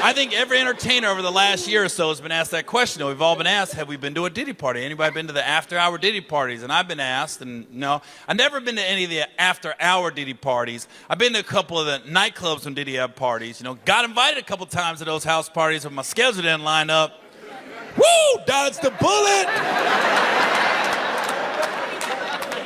I think every entertainer over the last year or so has been asked that question. We've all been asked, have we been to a Diddy party? Anybody been to the after-hour Diddy parties? And I've been asked, and no. I've never been to any of the after-hour Diddy parties. I've been to a couple of the nightclubs when Diddy had parties. You know, got invited a couple times to those house parties, but my schedule didn't line up. Woo! Dodged the bullet!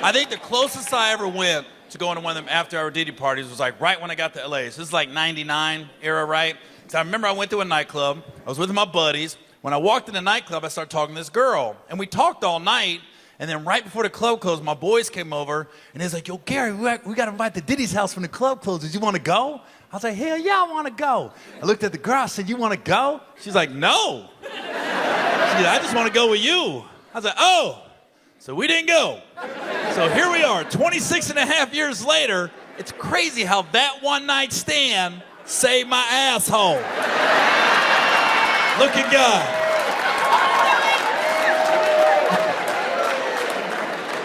I think the closest I ever went to going to one of them after-hour Diddy parties was like right when I got to LA. So this is like 99 era, right? So I remember I went to a nightclub. I was with my buddies. When I walked in the nightclub, I started talking to this girl. And we talked all night. And then right before the club closed, my boys came over. And they was like, yo, Gary, we got to invite to Diddy's house when the club closes. You want to go? I was like, hell yeah, I want to go. I looked at the girl. I said, you want to go? She's like, no. She said, I just want to go with you. I was like, oh. So we didn't go. So here we are, 26 and a half years later. It's crazy how that one night stand saved my asshole. Look at God.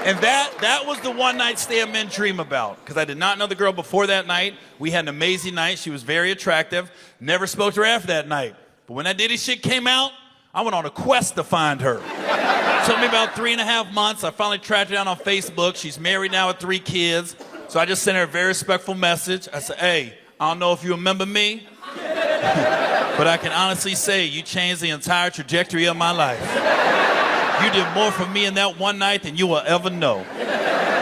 And that was the one night stand men dream about, because I did not know the girl before that night. We had an amazing night. She was very attractive. Never spoke to her after that night. But when that Diddy shit came out, I went on a quest to find her. It took me about 3.5 months. I finally tracked her down on Facebook. She's married now with 3 kids. So I just sent her a very respectful message. I said, hey, I don't know if you remember me, but I can honestly say you changed the entire trajectory of my life. You did more for me in that one night than you will ever know.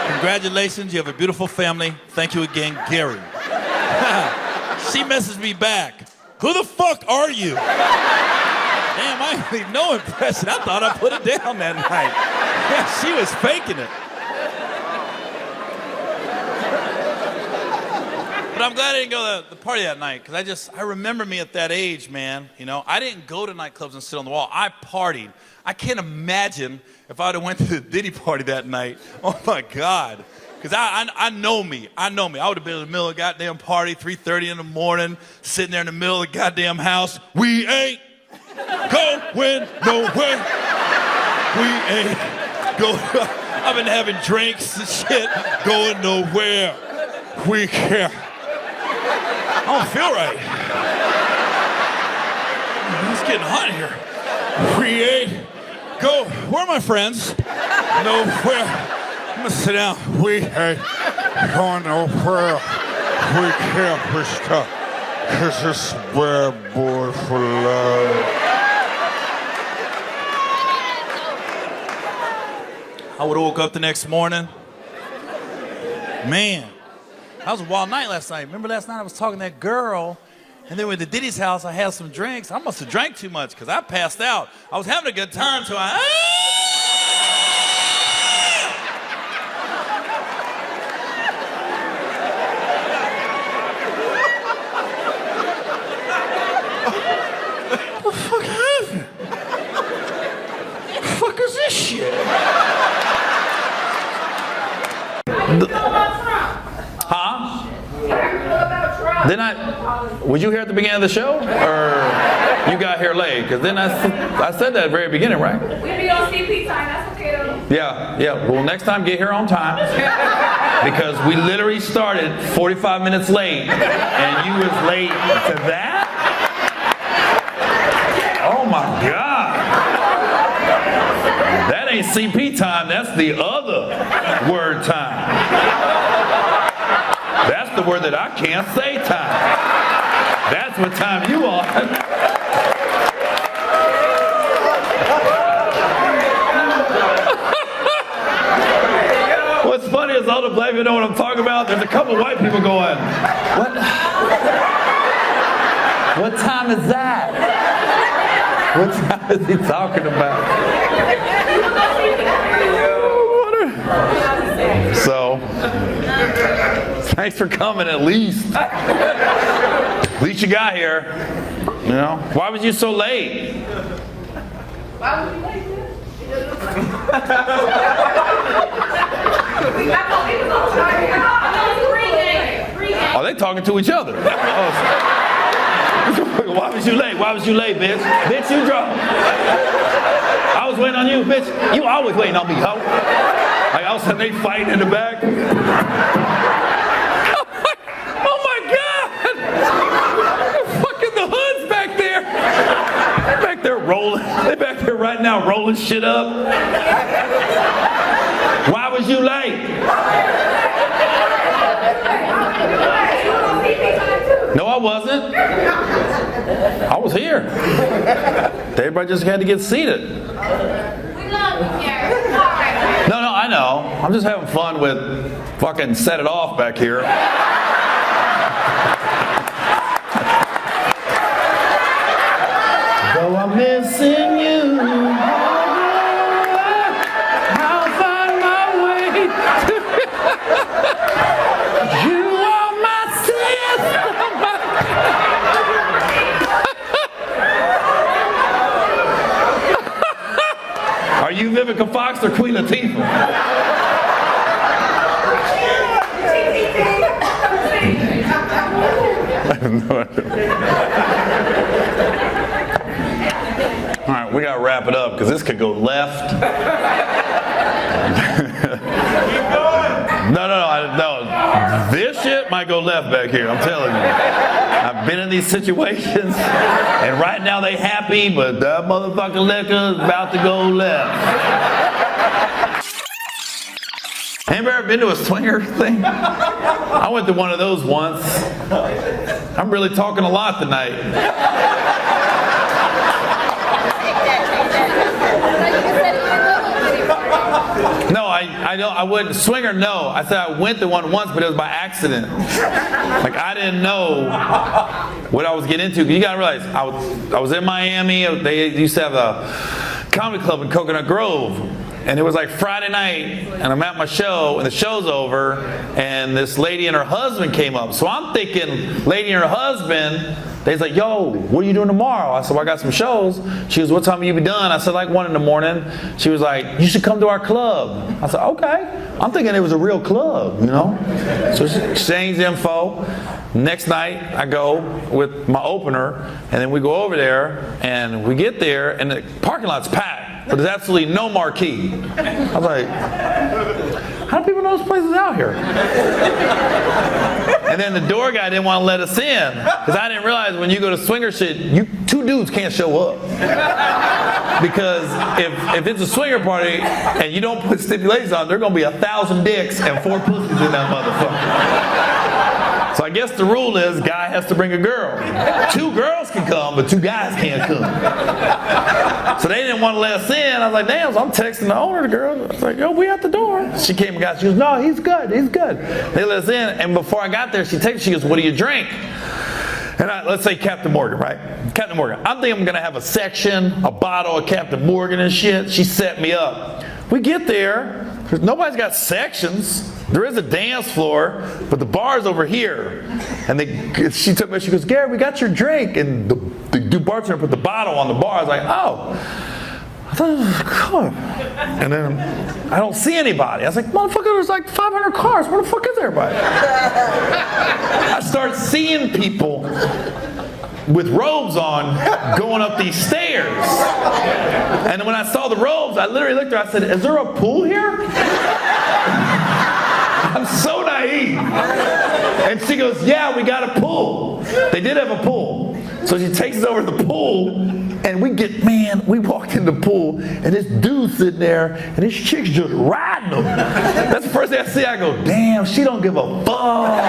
Congratulations, you have a beautiful family. Thank you again, Gary. She messaged me back. Who the fuck are you? Damn, I didn't leave no impression. I thought I put it down that night. Yeah, she was faking it. But I'm glad I didn't go to the party that night, because I remember me at that age, man. You know, I didn't go to nightclubs and sit on the wall. I partied. I can't imagine if I would have went to the Diddy party that night. Oh my God. Because I know me. I know me. I would have been in the middle of a goddamn party, 3:30 in the morning, sitting there in the middle of the goddamn house. We ain't going nowhere. We ain't going. I've been having drinks and shit, going nowhere. We can't. I don't feel right. It's getting hot here. We ain't go. Where are my friends? Nowhere. I'm gonna sit down. We ain't going nowhere. We can't. We're stuck. This is bad boy for life. I would have woke up the next morning. Man. That was a wild night last night. Remember last night I was talking to that girl, and then with the Diddy's house, I had some drinks. I must have drank too much, because I passed out. I was having a good time, so I... What the fuck happened? What the fuck is this shit? Then was you here at the beginning of the show, or you got here late? Because then I said that at the very beginning, right? We be on CP time, that's okay though. Yeah. Well, next time get here on time, because we literally started 45 minutes late, and you was late to that? Oh my God. That ain't CP time, that's the other word time. That's the word that I can't say time. That's what time you on. What's funny is all the black people know what I'm talking about. There's a couple white people going, what time is that? What time is he talking about? So, thanks for coming at least. At least you got here. You know? Why was you so late? Why was you late? Are they talking to each other? Oh. Why was you late? Why was you late, bitch? Bitch, you drunk. I was waiting on you, bitch. You always waiting on me, ho. Like all of a sudden they fighting in the back. Oh my God! Fucking the hood's back there. rolling. They back there right now rolling shit up. Why was you late? No, I wasn't. I was here. Everybody just had to get seated. We love you, Gary. No, I know. I'm just having fun with fucking set it off back here. Though I'm missing you, I'll find my way to you are my sister. Are you Vivica Fox or Queen Latifah? I have no idea. All right, we gotta wrap it up because this could go left. No. This shit might go left back here. I'm telling you. I've been in these situations, and right now they happy, but that motherfucking liquor is about to go left. Anybody ever been to a swinger thing? I went to one of those once. I'm really talking a lot tonight. No, I wouldn't. Swinger, no. I said I went to one once, but it was by accident. Like, I didn't know what I was getting into. You gotta realize, I was in Miami. They used to have a comedy club in Coconut Grove. And it was like Friday night, and I'm at my show, and the show's over, and this lady and her husband came up. So I'm thinking, lady and her husband, they's like, yo, what are you doing tomorrow? I said, well, I got some shows. She goes, what time will you be done? I said, like 1 a.m. She was like, you should come to our club. I said, okay. I'm thinking it was a real club, you know? So she exchanged info. Next night, I go with my opener, and then we go over there, and we get there, and the parking lot's packed. But there's absolutely no marquee. I was like, how do people know this place is out here? And then the door guy didn't want to let us in. Because I didn't realize when you go to swinger shit, two dudes can't show up. Because if it's a swinger party and you don't put stipulations on, there are going to be 1,000 dicks and 4 pussies in that motherfucker. So I guess the rule is guy has to bring a girl. 2 girls can come, but 2 guys can't come. So they didn't want to let us in. I was like, damn, so I'm texting the owner, the girl. I was like, yo, we at the door. She came and got, she goes, no, he's good. They let us in, and before I got there, she goes, what do you drink? And let's say Captain Morgan, right? Captain Morgan. I'm thinking I'm going to have a section, a bottle of Captain Morgan and shit. She set me up. We get there. Nobody's got sections. There is a dance floor, but the bar's over here. And she took me, she goes, Gary, we got your drink. And the bartender put the bottle on the bar. I was like, oh. I thought it was cool. And then I don't see anybody. I was like, motherfucker, there's like 500 cars. Where the fuck is everybody? I start seeing people with robes on going up these stairs. And when I saw the robes, I literally looked at her. I said, is there a pool here? I'm so naive. And she goes, yeah, we got a pool. They did have a pool. So she takes us over to the pool, and we walked in the pool, and this dude's sitting there, and this chick's just riding him. That's the first thing I see. I go, damn, she don't give a fuck.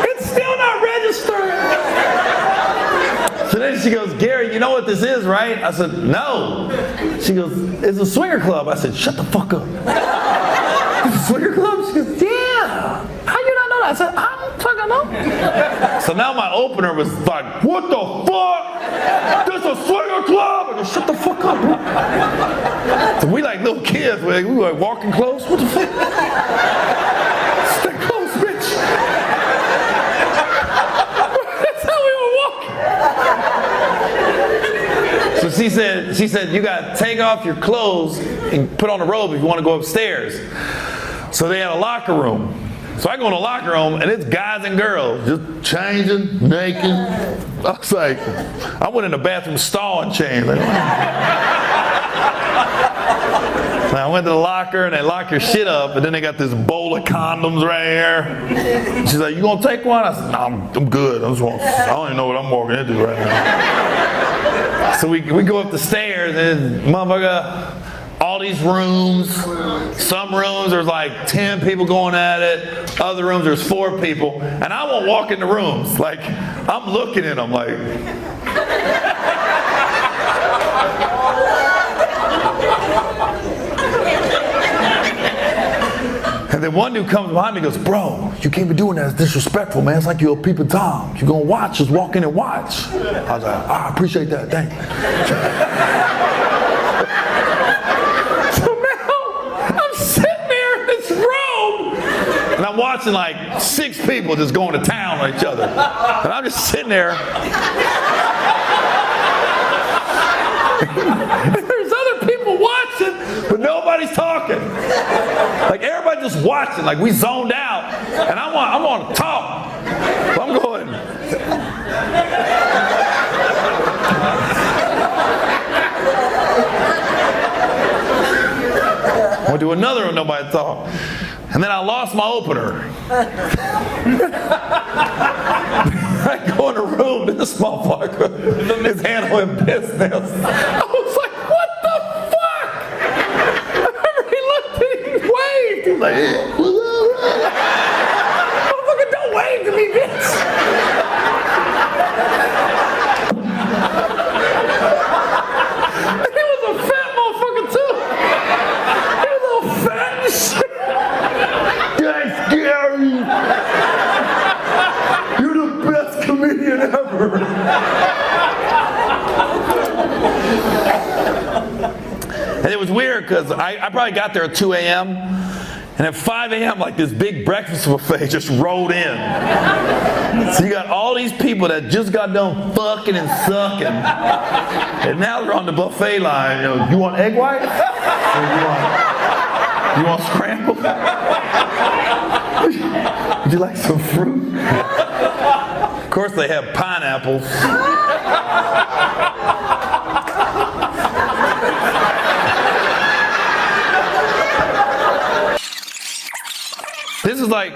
It's still not registered. So then she goes, Gary, you know what this is, right? I said, no. She goes, it's a swinger club. I said, shut the fuck up. It's a swinger club? She goes, yeah. How you not know that? I said, I don't fucking know. So now my opener was like, what the fuck? There's a swinger club? I go, shut the fuck up, bro. So we like little kids. We were like walking close. What the fuck? Stay close, bitch. That's how we were walking. So she said, you got to take off your clothes and put on a robe if you want to go upstairs. So they had a locker room. So I go in the locker room, and it's guys and girls just changing, naked. I was like, I went in the bathroom stall and changed. Like, And I went to the locker and they locked your shit up, and then they got this bowl of condoms right here. She's like, "You gonna take one?" I said, "No, I'm good. I don't even know what I'm walking into right now." So we go up the stairs and motherfucker, all these rooms. Some rooms there's like 10 people going at it. Other rooms there's 4 people. And I won't walk in the rooms. Like, I'm looking at them like. And then one dude comes behind me and goes, "Bro, you can't be doing that. It's disrespectful, man. It's like you're a peeping Tom. You're going to watch. Just walk in and watch." I was like, "I appreciate that. Thank you." So now I'm sitting there in this room and I'm watching like 6 people just going to town on each other. And I'm just sitting there. There's other people watching, but nobody's talking. Like everybody just watching, like we zoned out, and I want to talk. So I'm going. I went to another one, nobody talked. And then I lost my opener. I go in a room, and this motherfucker is handling business. I was like, "What the fuck?" I remember he looked at me, he waved. He was like, "Motherfucker, don't wave to me, bitch." And he was a fat motherfucker, too. He was all fat and shit. "That's Gary. You're the best comedian ever." And it was weird because I probably got there at 2 a.m. and at 5 a.m. like this big breakfast buffet just rolled in. So you got all these people that just got done fucking and sucking, and now they're on the buffet line. You want egg white? Or you want scrambled? Would you like some fruit? Of course they have pineapples. This is like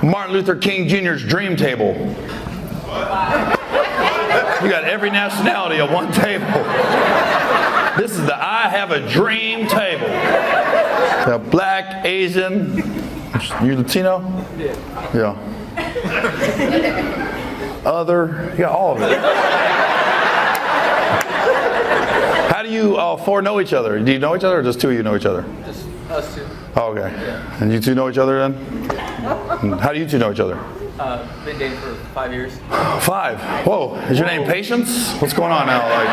Martin Luther King Jr.'s dream table. You got every nationality at one table. This is the I have a dream table. The black, Asian. You Latino? Yeah. Other. You got all of it. How do you all 4 know each other? Do you know each other, or just 2 of you know each other? Just us 2. Oh, okay. And you 2 know each other then? How do you 2 know each other? Been dating for 5 years. 5? Whoa. Is your name Patience? What's going on now? Like,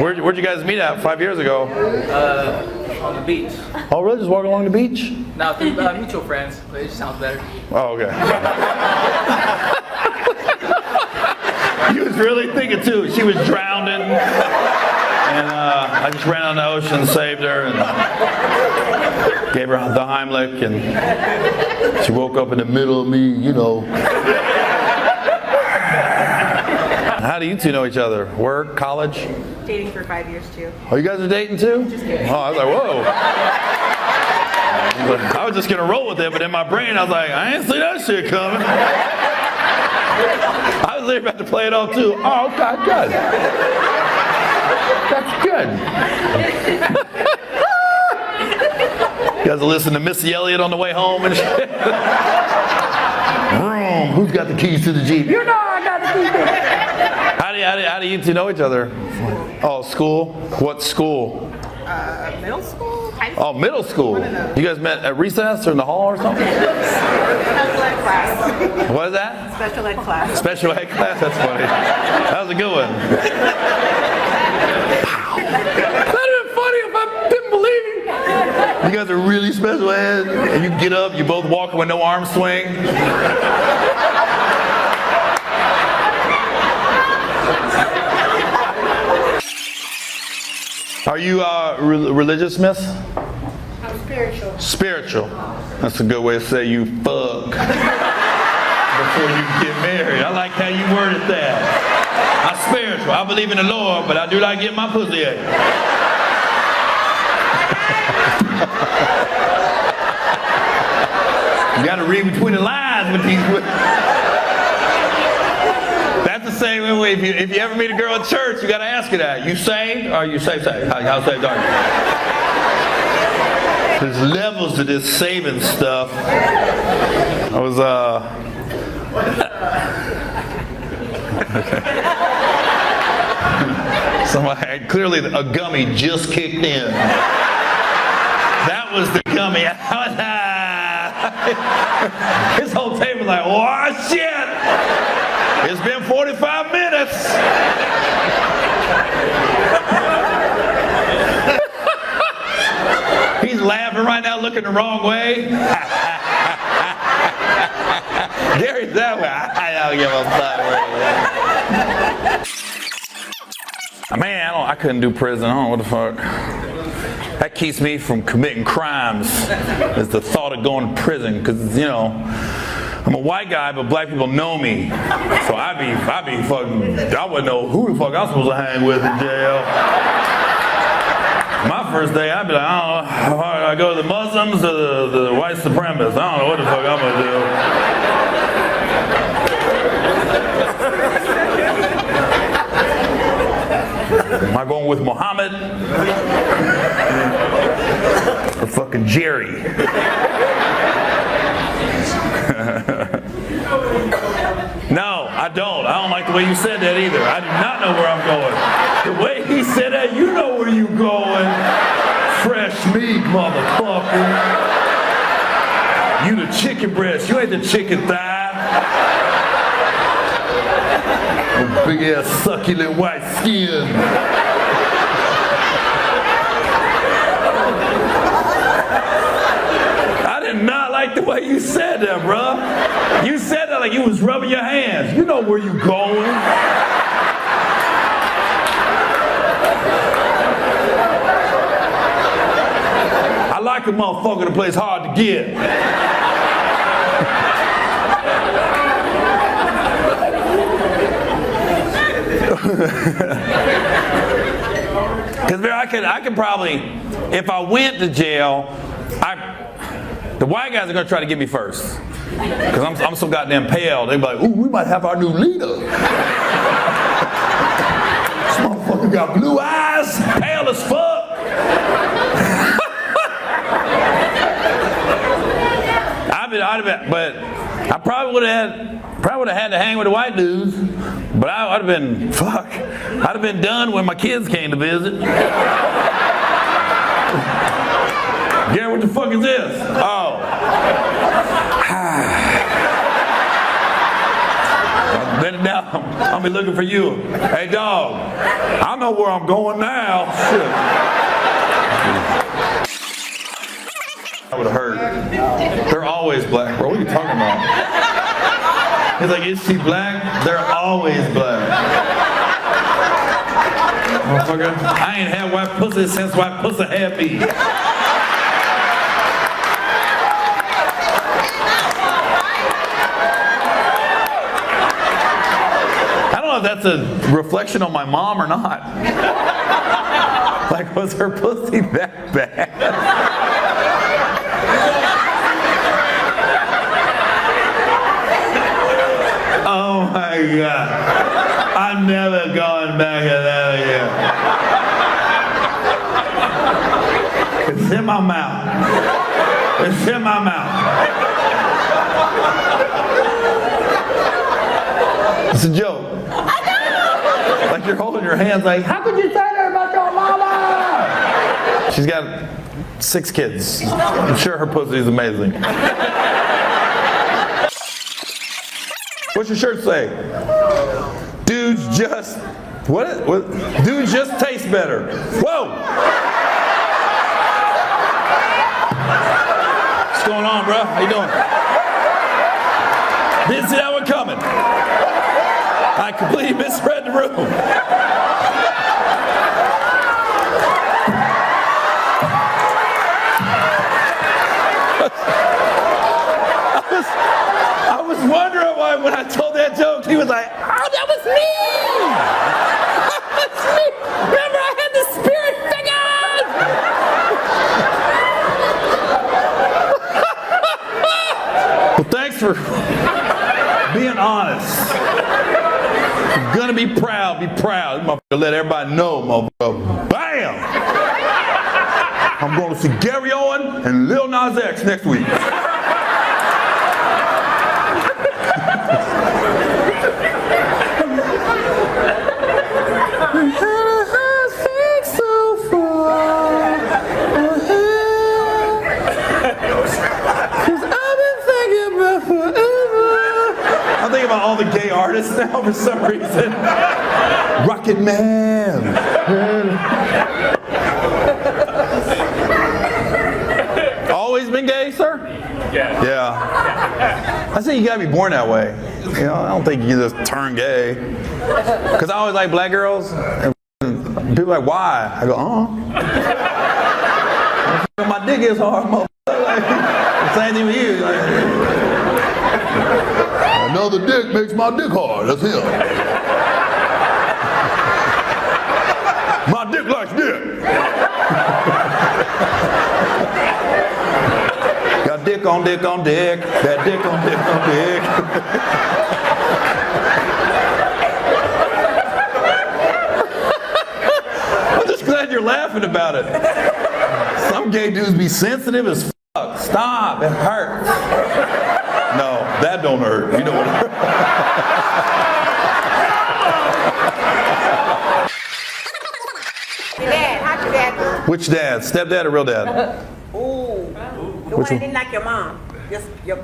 where'd you guys meet at 5 years ago? On the beach. Oh, really? Just walking along the beach? Now, through mutual friends, but it just sounds better. Oh, okay. You was really thinking too. She was drowning, and I just ran on the ocean, saved her, and gave her the Heimlich, and she woke up in the middle of me, How do you 2 know each other? Work, college? Dating for 5 years too. Oh, you guys are dating too? Just kidding. Oh, I was like, whoa. I was just gonna roll with it, but in my brain I was like, I ain't see that shit coming. I was literally about to play it off too. Oh, okay, good. That's good. You guys will listen to Missy Elliott on the way home and shit. Vroom. Who's got the keys to the Jeep? You know I got the keys to the Jeep. How do you 2 know each other? Oh, school? What school? Middle school? High school? Oh, middle school. You guys met at recess or in the hall or something? Special ed class. What is that? Special ed class. Special ed class? That's funny. That was a good one. That'd have been funny if I didn't believe you. You guys are really special ed, and you get up, you both walk with no arm swing. Are you religious, miss? I'm spiritual. Spiritual. That's a good way to say you fuck before you get married. I like how you worded that. I'm spiritual. I believe in the Lord, but I do like getting my pussy ate. You got to read between the lines with these. That's the same way. If you ever meet a girl at church, you got to ask her that. You saved or you saved? How saved are you? There's levels to this saving stuff. I was somebody clearly a gummy just kicked in. That was the gummy. His whole table like, oh shit! It's been 45 minutes. He's laughing right now, looking the wrong way. Gary's that way. I don't give a fuck. Man, I couldn't do prison. I don't know what the fuck. That keeps me from committing crimes. Is the thought of going to prison, because I'm a white guy, but black people know me. So I be fucking. I wouldn't know who the fuck I'm supposed to hang with in jail. My first day, I'd be like, I don't know, I go to the Muslims or the white supremacists. I don't know what the fuck I'm gonna do. Am I going with Muhammad? Or fucking Jerry? No, I don't. I don't like the way you said that either. I do not know where I'm going. The way he said that, you know where you going. Fresh meat, motherfucker. You the chicken breast. You ain't the chicken thigh. Big ass succulent white skin. I did not like the way you said that, bruh. You said that like you was rubbing your hands. You know where you going. I like a motherfucker that plays hard to get. Because I could probably, if I went to jail, the white guys are going to try to get me first. Because I'm so goddamn pale. They'd be like, ooh, we might have our new leader. This motherfucker got blue eyes, pale as fuck. But I probably would have had to hang with the white dudes. But I'd have been done when my kids came to visit. Gary, what the fuck is this? Oh. Then now I'll be looking for you. Hey dog, I know where I'm going now. Shit. That would have hurt. They're always black, bro. What are you talking about? He's like, is she black? They're always black. Motherfucker, I ain't had white pussy since white pussy had me. I don't know if that's a reflection on my mom or not. Like, was her pussy that bad? Oh my God. I'm never going back to that again. It's in my mouth. It's in my mouth. It's a joke. Like you're holding your hands like, how could you say that about your mama? She's got 6 kids. I'm sure her pussy is amazing. What's your shirt say? Dudes just, what? Dudes just taste better. Whoa! What's going on, bro? How you doing? Didn't see that one coming. I completely misread the room. I was wondering why when I told that joke, he was like, oh, that was me! for being honest. If you're gonna be proud, be proud. Motherfucker, let everybody know, motherfucker. Bam! I'm going to see Gary Owen and Lil Nas X next week. I'm thinking about all the gay artists now for some reason. Rocket Man. Always been gay, sir? Yeah. I say you gotta be born that way. You know, I don't think you just turn gay. Because I always like black girls. And people are like, why? I go, my dick is hard, motherfucker. Like, same thing with you. Like, another dick makes my dick hard. That's him. My dick likes dick. Got dick on dick on dick. That dick on dick on dick. I'm just glad you're laughing about it. Some gay dudes be sensitive as fuck. Stop. It hurts. No, that don't hurt. You know what hurts. Your dad, how'd your dad do? Which dad? Stepdad or real dad? Ooh. The one that didn't like your mom. Just your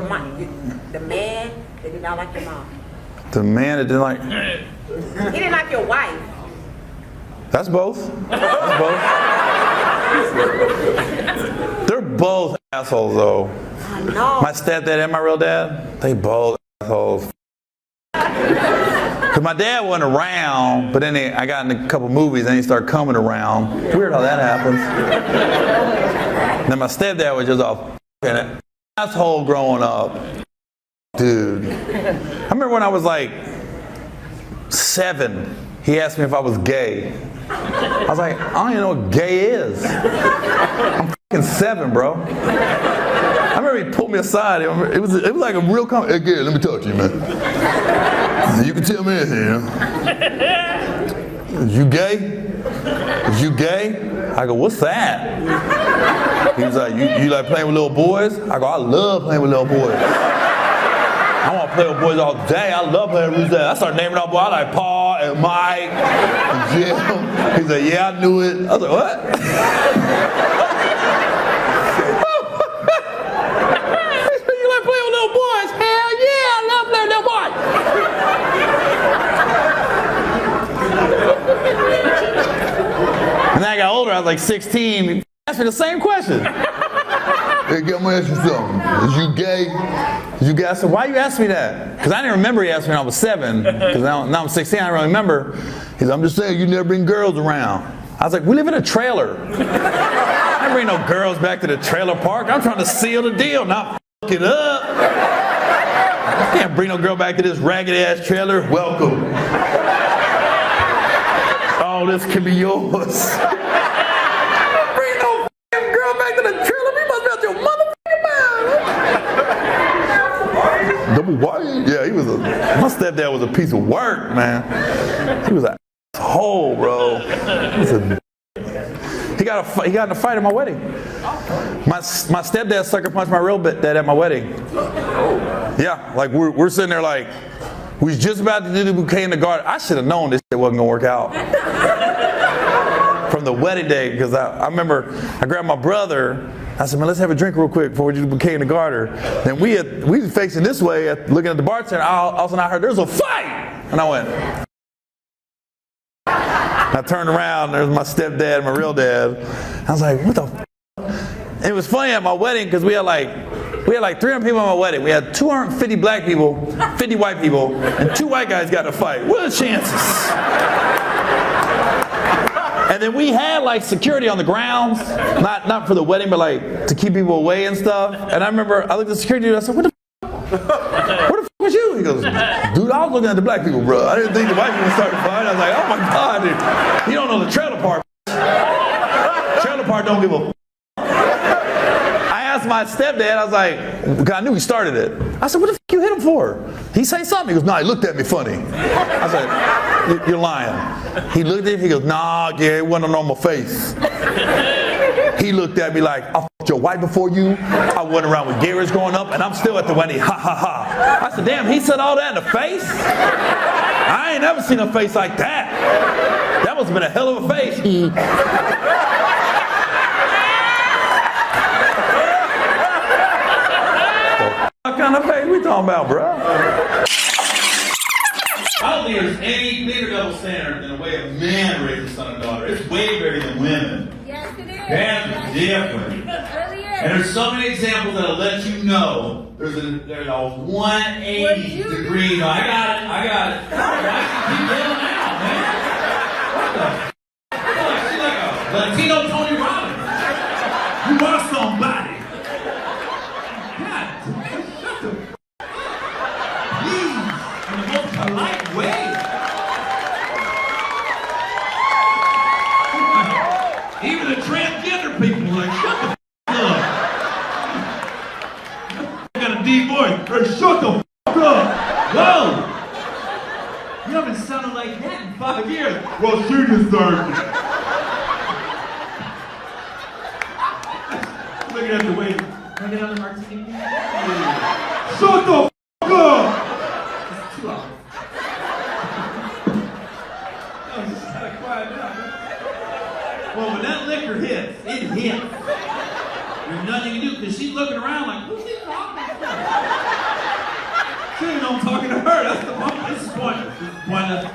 mom. The man that did not like your mom. The man that didn't like... He didn't like your wife. That's both. That's both. They're both assholes, though. I know. My stepdad and my real dad, they both assholes. Because my dad wasn't around, but then I got in a couple movies and he started coming around. Weird how that happens. Then my stepdad was just a f***ing asshole growing up. Dude. I remember when I was like 7, he asked me if I was gay. I was like, I don't even know what gay is. I'm f***ing 7, bro. I remember he pulled me aside. It was like a real comment. Hey, Gary, let me talk to you, man. You can tell me anything, you know. Is you gay? Is you gay? I go, what's that? He was like, you like playing with little boys? I go, I love playing with little boys. I want to play with boys all day. I love playing with them. I started naming out boys. I like Paul and Mike and Jim. He's like, yeah, I knew it. I was like, what? You like playing with little boys? Hell yeah, I love playing with little boys. And then I got older. I was like 16. He asked me the same question. Hey, I'm gonna ask you something. Is you gay? Is you gay? I said, why you asking me that? Because I didn't remember he asked me when I was 7. Because now I'm 16, I don't really remember. He said, I'm just saying, you never bring girls around. I was like, we live in a trailer. I don't bring no girls back to the trailer park. I'm trying to seal the deal, not fuck it up. I can't bring no girl back to this ragged ass trailer. Welcome. Oh, this can be yours. Bring no girl back to the trailer. You must be out your motherfucking mind. Double white? Yeah, he was my stepdad was a piece of work, man. He was an asshole, bro. He got in a fight at my wedding. My stepdad sucker punched my real dad at my wedding. Yeah, like we're sitting there like, we was just about to do the bouquet in the garden. I should have known this shit wasn't gonna work out. From the wedding day, because I remember I grabbed my brother. I said, man, let's have a drink real quick before we do the bouquet in the garden. Then we was facing this way, looking at the bartender. All of a sudden I heard, there's a fight! And I went. I turned around, there's my stepdad, my real dad. I was like, what the f***? And it was funny at my wedding, because we had like 300 people at my wedding. We had 250 black people, 50 white people, and 2 white guys got in a fight. What are the chances? And then we had like security on the grounds, not for the wedding, but like to keep people away and stuff. And I remember I looked at the security dude, I said, where the f was you? He goes, dude, I was looking at the black people, bro. I didn't think the white people started fighting. I was like, oh my God, dude. You don't know the trailer park. Trailer park don't give a f. I asked my stepdad, I was like, because I knew he started it. I said, what the f*** you hit him for? He say something. He goes, nah, he looked at me funny. I said, you're lying. He looked at me, he goes, nah, Gary, it wasn't on my face. He looked at me like, I f***ed your wife before you. I went around with Gary's growing up, and I'm still at the wedding. Ha, ha, ha. I said, damn, he said all that in the face? I ain't never seen a face like that. That must have been a hell of a face. What kind of face we talking about, bro? I don't think there's any bigger double standard than the way a man raises a son and daughter. It's way bigger than women. Yes, it is. That's different. It really is. And there's so many examples that'll let you know there's a 180 degree. No, I got it. I should keep yelling out, man. What the? She's like a Latino Tony Robbins. You are somebody. God, shut the. Please, in the most polite way. Even the transgender people are like, shut the f up. Got a deep voice. Hey, shut the f up. Whoa. You haven't sounded like that in 5 years. Well, she deserved it. Looking at the way. Can I get another martini? Shut the f up. It's 2 hours. Oh, just gotta quiet down. Well, when that liquor hits, it hits. There's nothing you can do because she's looking around like, who's he talking to? She didn't know I'm talking to her. That's the point. This is pointless. This is pointless.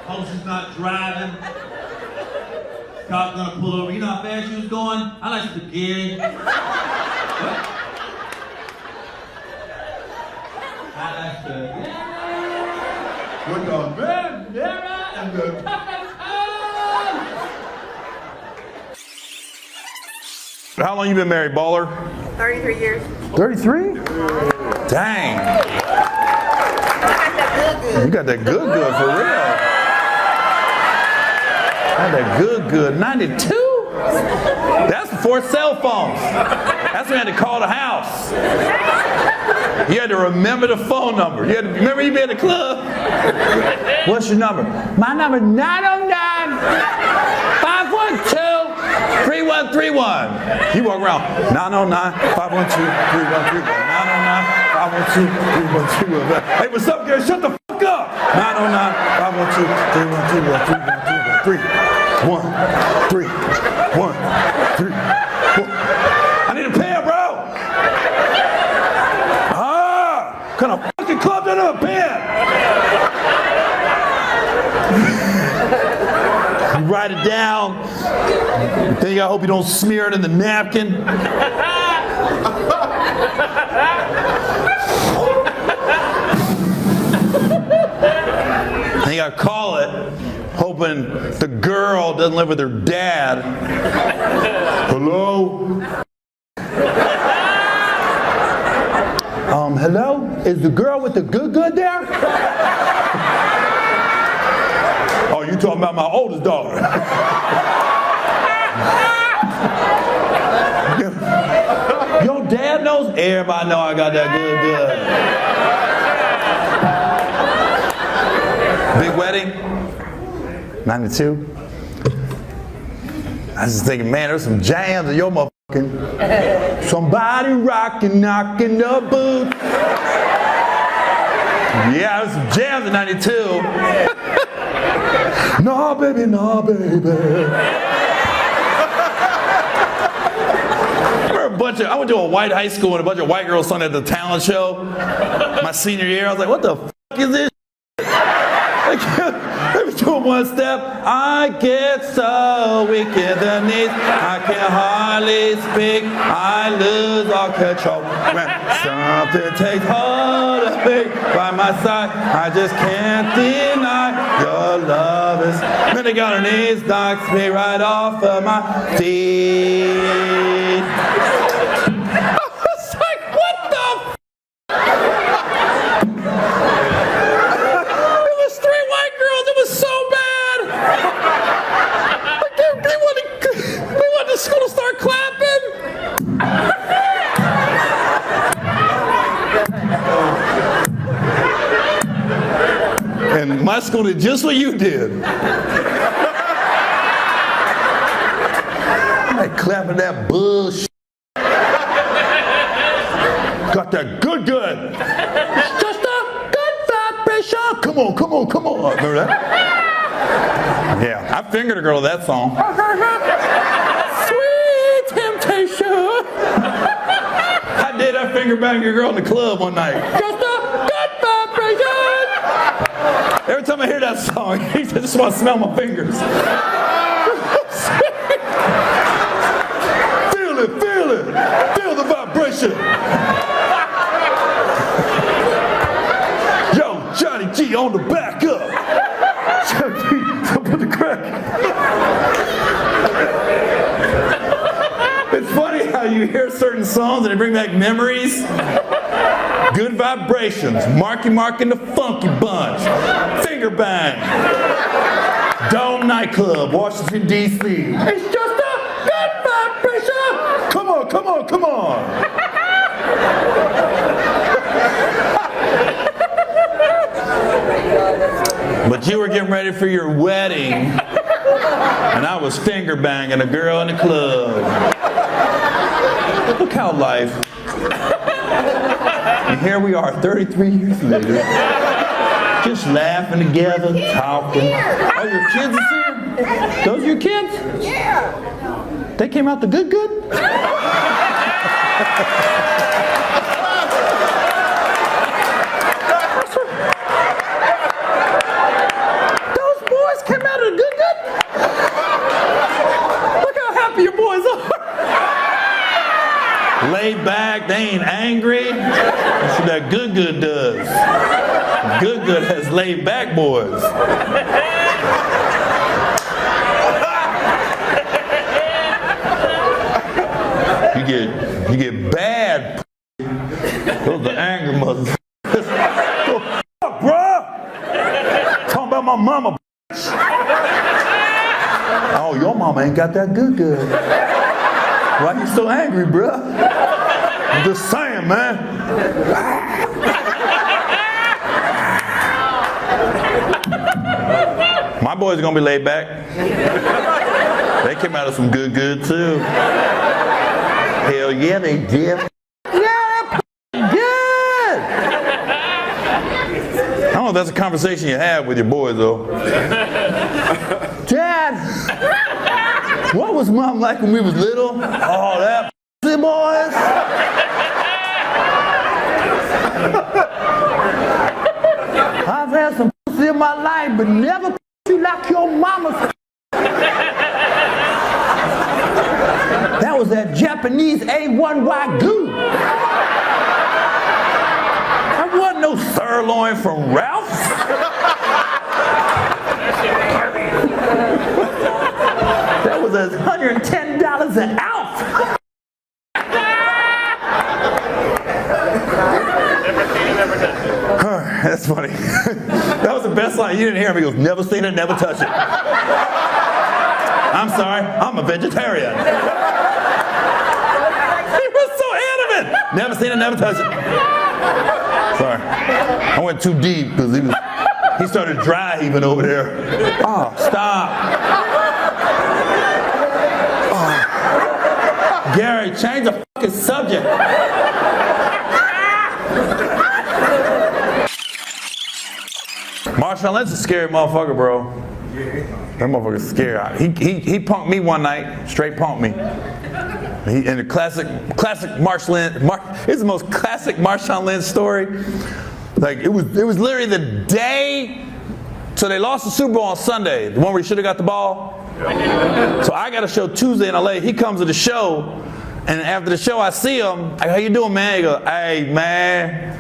Hope she's not driving. Cop's gonna pull over. You know how fast she was going? I like to Gary. What? I like to with the bandana and the How long you been married, baller? 33 years. 33? Dang. You got that good for real. Got that good. 92? That's before cell phones. That's when you had to call the house. You had to remember the phone number. You had to remember you be at the club. What's your number? My number 909-512-3131. You walk around 909-512-3131. 909-512-3131. Hey, what's up, Gary? Shut the fuck up. 909-512-3131. 1, 3, 1, 3, 4. I need a pen, bro. What kind of fucking club that up, pen? You write it down. Then you gotta hope you don't smear it in the napkin. Then you gotta call it, hoping the girl doesn't live with her dad. Hello? Hello? Is the girl with the good there? Oh, you talking about my oldest daughter. Your dad knows? Everybody know I got that good. Big wedding? 92? I was just thinking, man, there's some jams in your motherfucking. Somebody rockin', knockin' the boots. Yeah, there's some jams in 92. No, baby, no, baby. I went to a white high school and a bunch of white girls sung at the talent show my senior year. I was like, what the f*** is this? They were doing one step. I get so weak in the knees, I can hardly speak. I lose all control when something takes hold of me by my side. I just can't deny your love is. Then they got her knees, knocks me right off of my feet. I was like, what the f***? It was so bad. Like they wanted the school to start clapping. and my school did just what you did. Hey, clapping that bullshit. Got that good. It's just a good vibration. Come on. Remember that? Yeah, I fingered a girl with that song. Sweet temptation. I did. I finger banged a girl in the club one night. Just a good vibration. Every time I hear that song, I just want to smell my fingers. Feel it. Feel the vibration. Yo, Johnny G on the back up. Johnny G, put the crack. It's funny how you hear certain songs and they bring back memories. Good vibrations. Marky Mark and the Funky Bunch. Finger Bang. Dome Nightclub, Washington, D.C. It's just a good vibration. Come on. But you were getting ready for your wedding, and I was finger banging a girl in the club. Look how life. And here we are, 33 years later, just laughing together, talking. Oh, your kids are here? Those are your kids? Yeah. They came out the good? Those boys came out of the good? Look how happy your boys are. Laid back, they ain't angry. That's what that good does. Good has laid back boys. You get bad. Those are angry mothers. Fuck, bruh. Talking about my mama. Oh, your mama ain't got that good. Why you so angry, bruh? I'm just saying, man. My boys are gonna be laid back. They came out of some good too. Hell yeah, they did. Yeah, good. I don't know if that's a conversation you have with your boys though. Dad, what was mom like when we was little? Oh, that boys. I've had some pussy in my life, but never pussy like your mama's. That was that Japanese A1 Wagyu. That wasn't no sirloin from Ralph's. That was $110 an ounce. That's funny. That was the best line. You didn't hear him. He goes, never seen it, never touch it. I'm sorry, I'm a vegetarian. He was so adamant. Never seen it, never touch it. Sorry. I went too deep because he started dry heaving over there. Oh, stop. Oh. Gary, change the fucking subject. Marshawn Lynch's a scary motherfucker, bro. That motherfucker's scary. He punked me one night, straight punked me. In the classic Marshawn Lynch. It's the most classic Marshawn Lynch story. Like it was literally the day. So they lost the Super Bowl on Sunday, the one where he should have got the ball. So I got a show Tuesday in LA. He comes to the show, and after the show I see him. I go, how you doing, man? He goes, hey man,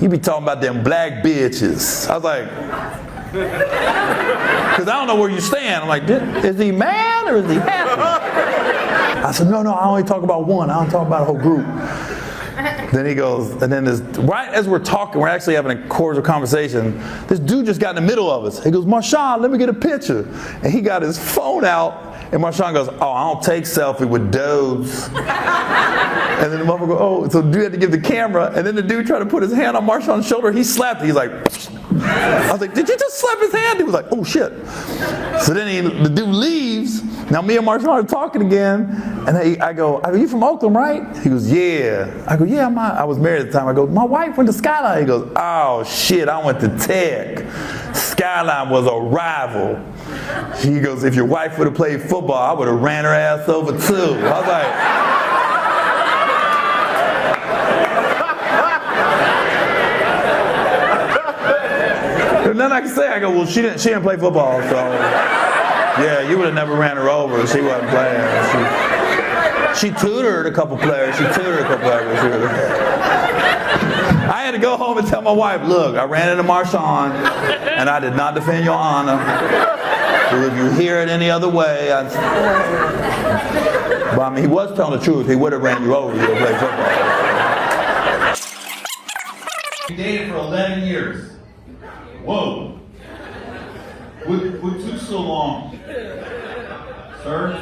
you be talking about them black bitches. I was like, because I don't know where you stand. I'm like, is he mad or is he happy? I said, no, I only talk about one. I don't talk about a whole group. Then he goes, and then right as we're talking, we're actually having a cordial conversation, this dude just got in the middle of us. He goes, Marshawn, let me get a picture. And he got his phone out And Marshawn goes, oh, I don't take selfie with dudes. And then the motherfucker goes, oh, so the dude had to give the camera. And then the dude tried to put his hand on Marshawn's shoulder. He slapped it. He's like, I was like, did you just slap his hand? He was like, oh shit. So then the dude leaves. Now me and Marshawn are talking again. And I go, are you from Oakland, right? He goes, yeah. I go, yeah, I was married at the time. I go, my wife went to Skyline. He goes, oh shit, I went to Tech. Skyline was a rival. He goes, if your wife would have played football, I would have ran her ass over too. I was like, and then I can say, I go, well, she didn't play football, so yeah, you would have never ran her over. She wasn't playing. She tutored a couple players. I had to go home and tell my wife, look, I ran into Marshawn, and I did not defend your honor. So if you hear it any other way, but I mean, he was telling the truth. He would have ran you over if you played football. We dated for 11 years. Whoa. What took so long? Sir?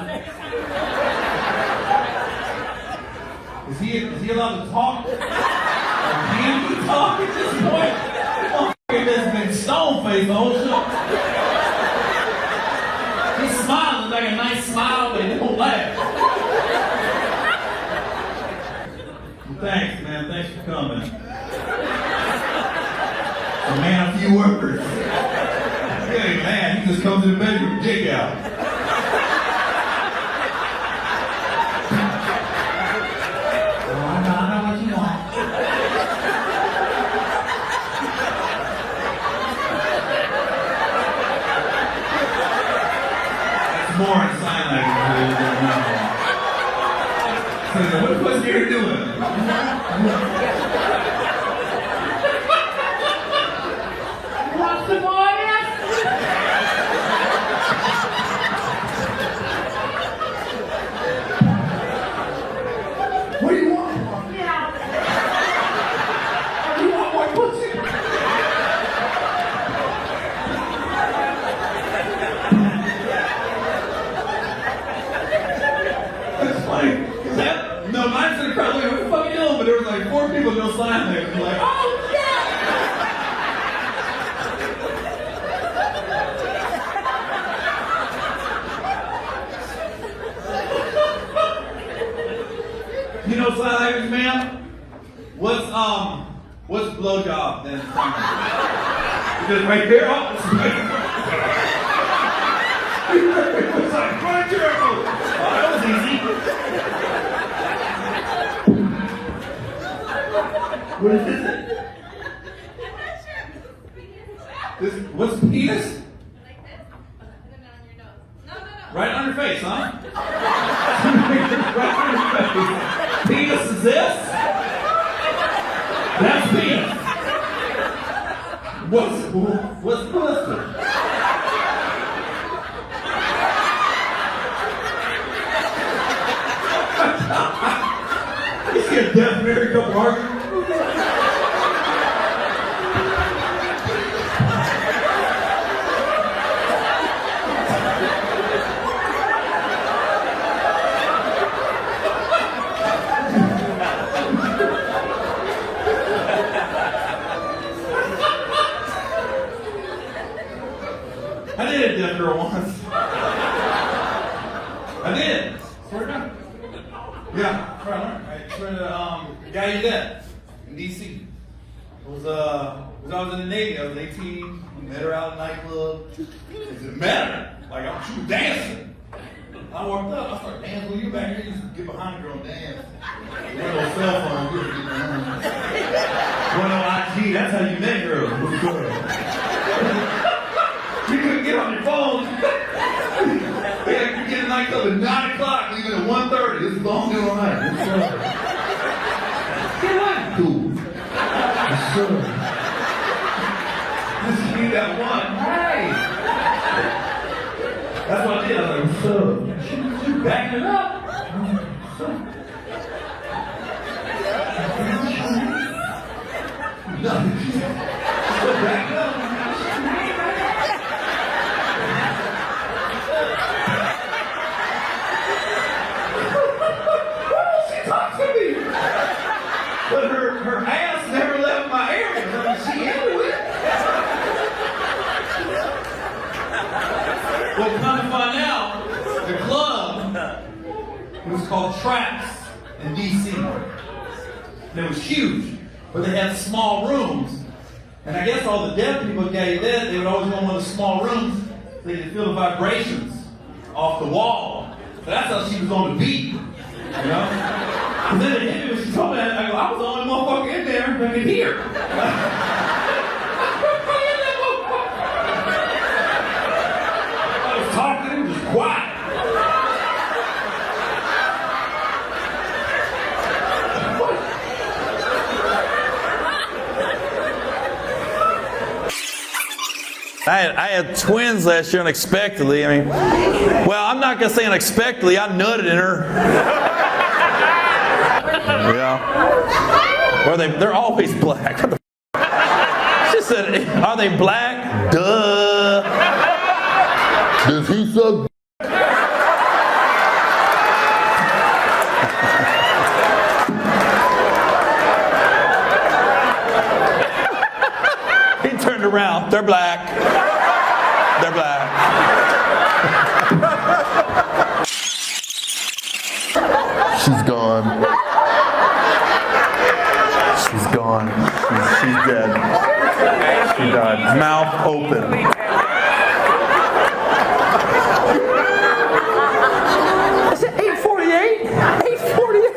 Is he allowed to talk? Or can he talk at this point? Motherfucker has been stone-faced the whole show. He's smiling like a nice smile, but he don't laugh. Thanks, man. Thanks for coming. A man of few words. Hey, man, he just comes in the bedroom and dig out. More in sign language. What's Gary doing? What's the morning? What do you want? Yeah. You want more pussy? That's funny. No, mine said crowd, like, what the fuck are you doing? But there was like 4 people no sign language. They're like, oh shit! You know sign language, man? What's blowjob then? Because right there, oh, it's right. It's like, right there. Oh, that was easy. What is this? What's penis? Like this? And then on your nose. No. Right on your face, huh? Right on your face. Penis is this? That's penis. What's pussy? You see a deaf married couple arguing? I did a deaf girl once. I did. Swear to God. Yeah, try to learn. I tried to guy you did in DC. It was I was in the Navy. I was 18. We met her out at a nightclub. It met her. Like she was dancing. I walked up. I started dancing with you back here. You just get behind the girl and dance. You had no cell phone. You just get behind. Went on IG. That's how you met girls. What's good? You couldn't get on your phone. You get a nightclub at 9 o'clock, leaving at 1:30. It's long day all night. What's up? Get on, dude. What's up? Just need that one. Hey. That's what I did. I was like, what's up? She backing it up. What's up? Nothing. She's still backing up. Well, come to find out, the club was called Traps in D.C. And it was huge, but they had small rooms. And I guess all the deaf people gave that, they would always go in one of the small rooms so they could feel the vibrations off the wall. So that's how she was on the beat, you know? And then it hit me when she told me that, I go, I was the only motherfucker in there that could hear. I was talking, it was just quiet. I had twins last year unexpectedly. I mean, well, I'm not going to say unexpectedly. I nutted in her. Yeah. Or they're always black. What the She said, are they black? Duh. Does he suck? He turned around. They're black. They're black. She's gone. She's gone. She's dead. She died. Mouth open. Is it 8:48? 8:48?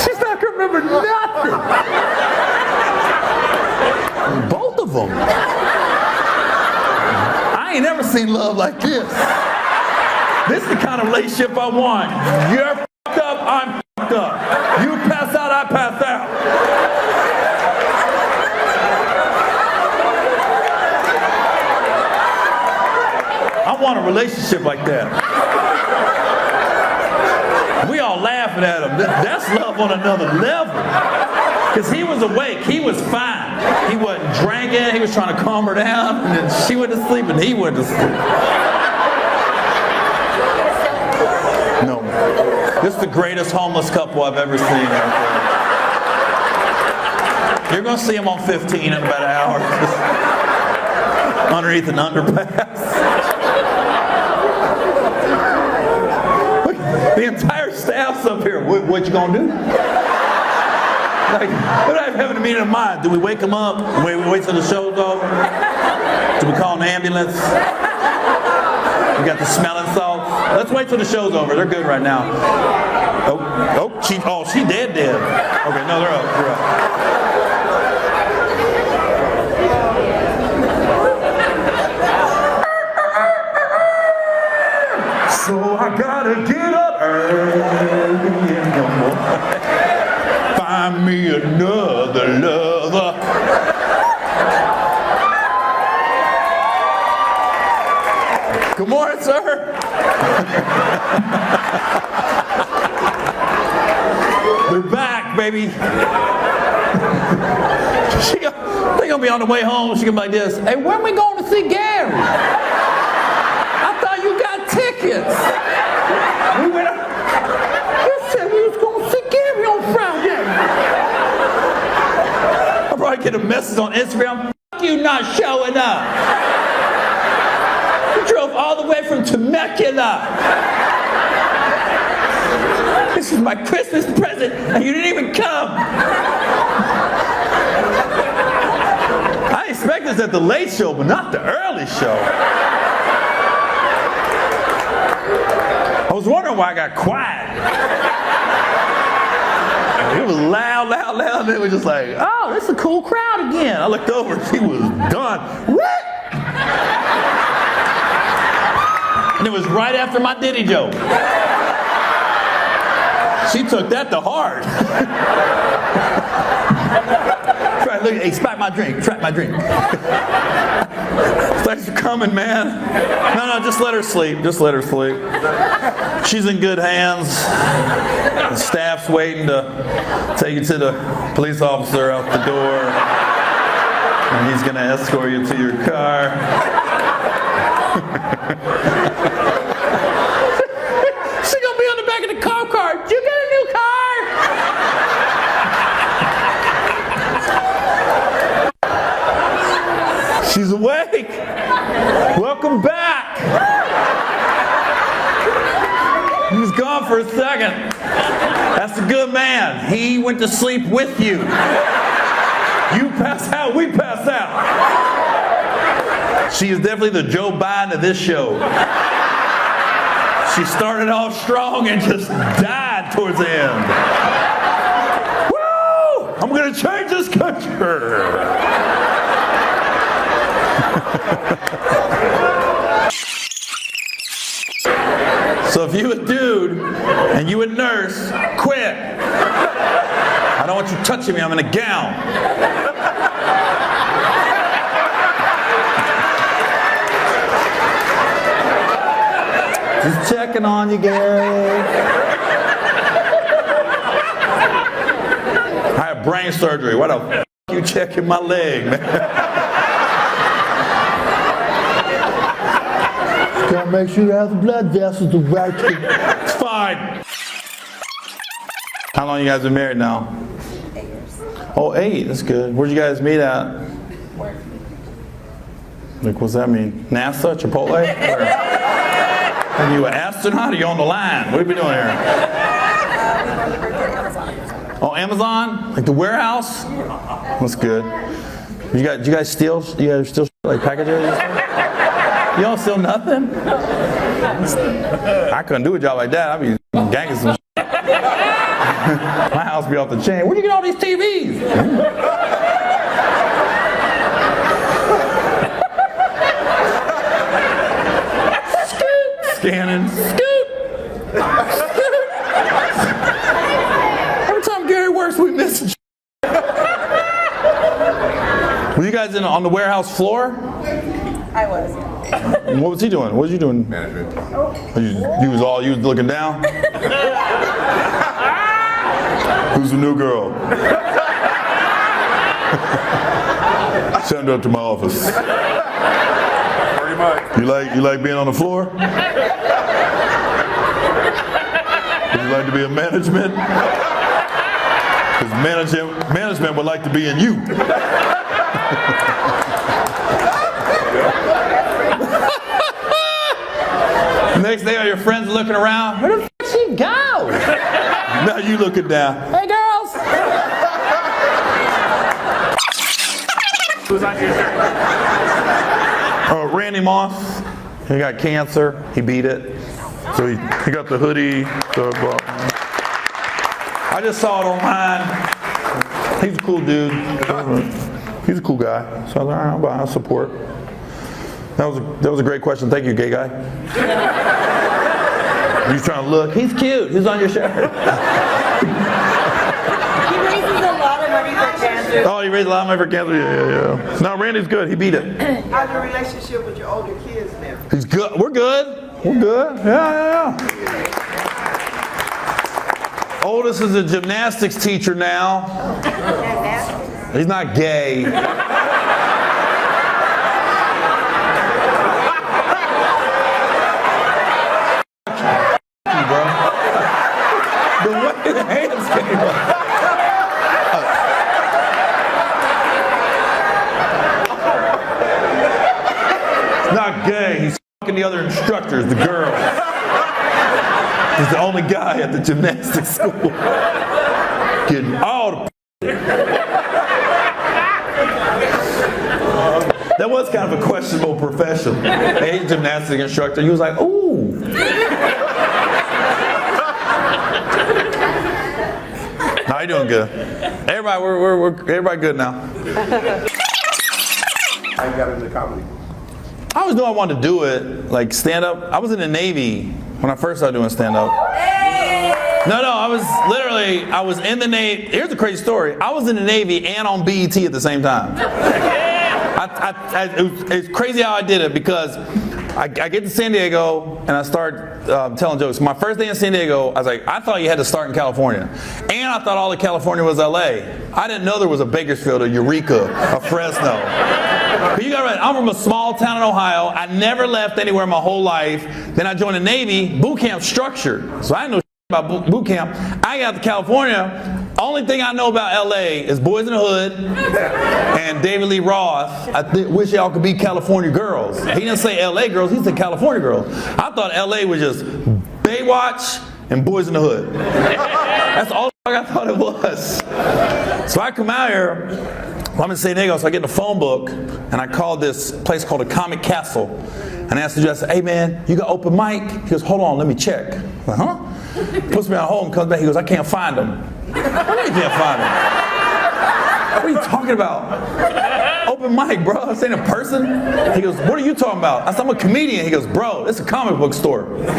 She's not going to remember nothing. Both of them. I ain't never seen love like this. This is the kind of relationship I want. You're f***ed up, I'm f***ed up. You pass out, I pass out. I want a relationship like that. We all laughing at him. That's love on another level. Because he was awake. He was fine. He wasn't drinking. He was trying to calm her down. And then she went to sleep and he went to sleep. No. This is the greatest homeless couple I've ever seen. You're going to see them on 15 in about an hour. Underneath an underpass. Look, the entire staff's up here. What you going to do? Like, what do I have a meeting in mind? Do we wake them up? We wait till the show's over? Do we call an ambulance? We got the smelling salts. Let's wait till the show's over. They're good right now. She dead. Okay, no, they're up. So I gotta get up early in the morning. Find me another lover. Good morning, sir. They're back, baby. They're gonna be on the way home. She's gonna be like this. Hey, when are we going to see Gary? I thought you got tickets. We went up. You said we was going to see Gary on Friday. I'll probably get a message on Instagram. F*** you not showing up. You drove all the way from Temecula. This is my Christmas present and you didn't even come. I expect this at the late show, but not the early show. I was wondering why I got quiet. It was loud, and it was just like, oh, this is a cool crowd again. I looked over, she was done. What? And it was right after my Diddy joke. She took that to heart. Look, hey, spot my drink. Track my drink. Thanks for coming, man. No, just let her sleep. Just let her sleep. She's in good hands. The staff's waiting to take you to the police officer out the door. And he's going to escort you to your car. She's going to be on the back of the cop car. Did you get a new car? She's awake. Welcome back. He was gone for a second. That's a good man. He went to sleep with you. You pass out, we pass out. She is definitely the Joe Biden of this show. She started off strong and just died towards the end. Woo! I'm going to change this country. So if you a dude and you a nurse, quit. I don't want you touching me. I'm in a gown. Just checking on you, Gary. I have brain surgery. Why the f*** you checking my leg, man? Gotta make sure you have the blood vessels to right. It's fine. How long you guys been married now? 8 years. Oh, 8. That's good. Where'd you guys meet at? Work. Like, what's that mean? NASA? Chipotle? Are you an astronaut or you on the line? What are we doing here? We work at Amazon. Oh, Amazon? Like the warehouse? That's good. You guys steal? You guys still like packages and stuff? You don't steal nothing? I couldn't do a job like that. I'd be ganging some shit. My house be off the chain. Where'd you get all these TVs? Scanning. Scoot. Every time Gary works, we miss. Were you guys on the warehouse floor? I was. What was he doing? What was you doing? Management. You was looking down? Who's the new girl? Send her up to my office. Pretty much. You like being on the floor? Would you like to be in management? Because management would like to be in you. Next day, all your friends are looking around. Where the f*** she go? Now you looking down. Hey, girls. Who's on your shirt? Randy Moss. He got cancer. He beat it. So he got the hoodie. I just saw it online. He's a cool dude. He's a cool guy. So I was like, all right, I'll support. That was a great question. Thank you, gay guy. He's trying to look. He's cute. Who's on your shirt? He raises a lot of money for cancer. Oh, he raised a lot of money for cancer. Yeah. No, Randy's good. He beat it. How's your relationship with your older kids now? He's good. We're good. We're good. Yeah. Oldest is a gymnastics teacher now. He's not gay. The way the hands came up. He's not gay. He's fucking the other instructors, the girls. He's the only guy at the gymnastics school. Getting all the that was kind of a questionable profession. Hey, gymnastics instructor. He was like, ooh. How you doing? Good. Everybody, we're everybody good now. How you got into comedy? I always knew I wanted to do it, like stand up. I was in the Navy when I first started doing stand up. No, I was in the Navy. Here's the crazy story. I was in the Navy and on BET at the same time. It's crazy how I did it because I get to San Diego and I start telling jokes. My first day in San Diego, I was like, I thought you had to start in California. And I thought all of California was LA. I didn't know there was a Bakersfield, a Eureka, a Fresno. But you gotta realize, I'm from a small town in Ohio. I never left anywhere my whole life. Then I joined the Navy, boot camp structured. So I didn't know about boot camp. I got to California. Only thing I know about LA is Boys in the Hood and David Lee Roth. I wish y'all could be California girls. He didn't say LA girls, he said California girls. I thought LA was just Baywatch and Boys in the Hood. That's all I thought it was. So I come out here, I'm in San Diego, so I get in the phone book and I called this place called a Comic Castle. And I asked the judge, I said, hey man, you got open mic? He goes, hold on, let me check. I'm like, huh? Puts me on hold and comes back, he goes, I can't find him. I know you can't find him. What are you talking about? Open mic, bro. This ain't a person. He goes, what are you talking about? I said, I'm a comedian. He goes, bro, this is a comic book store. This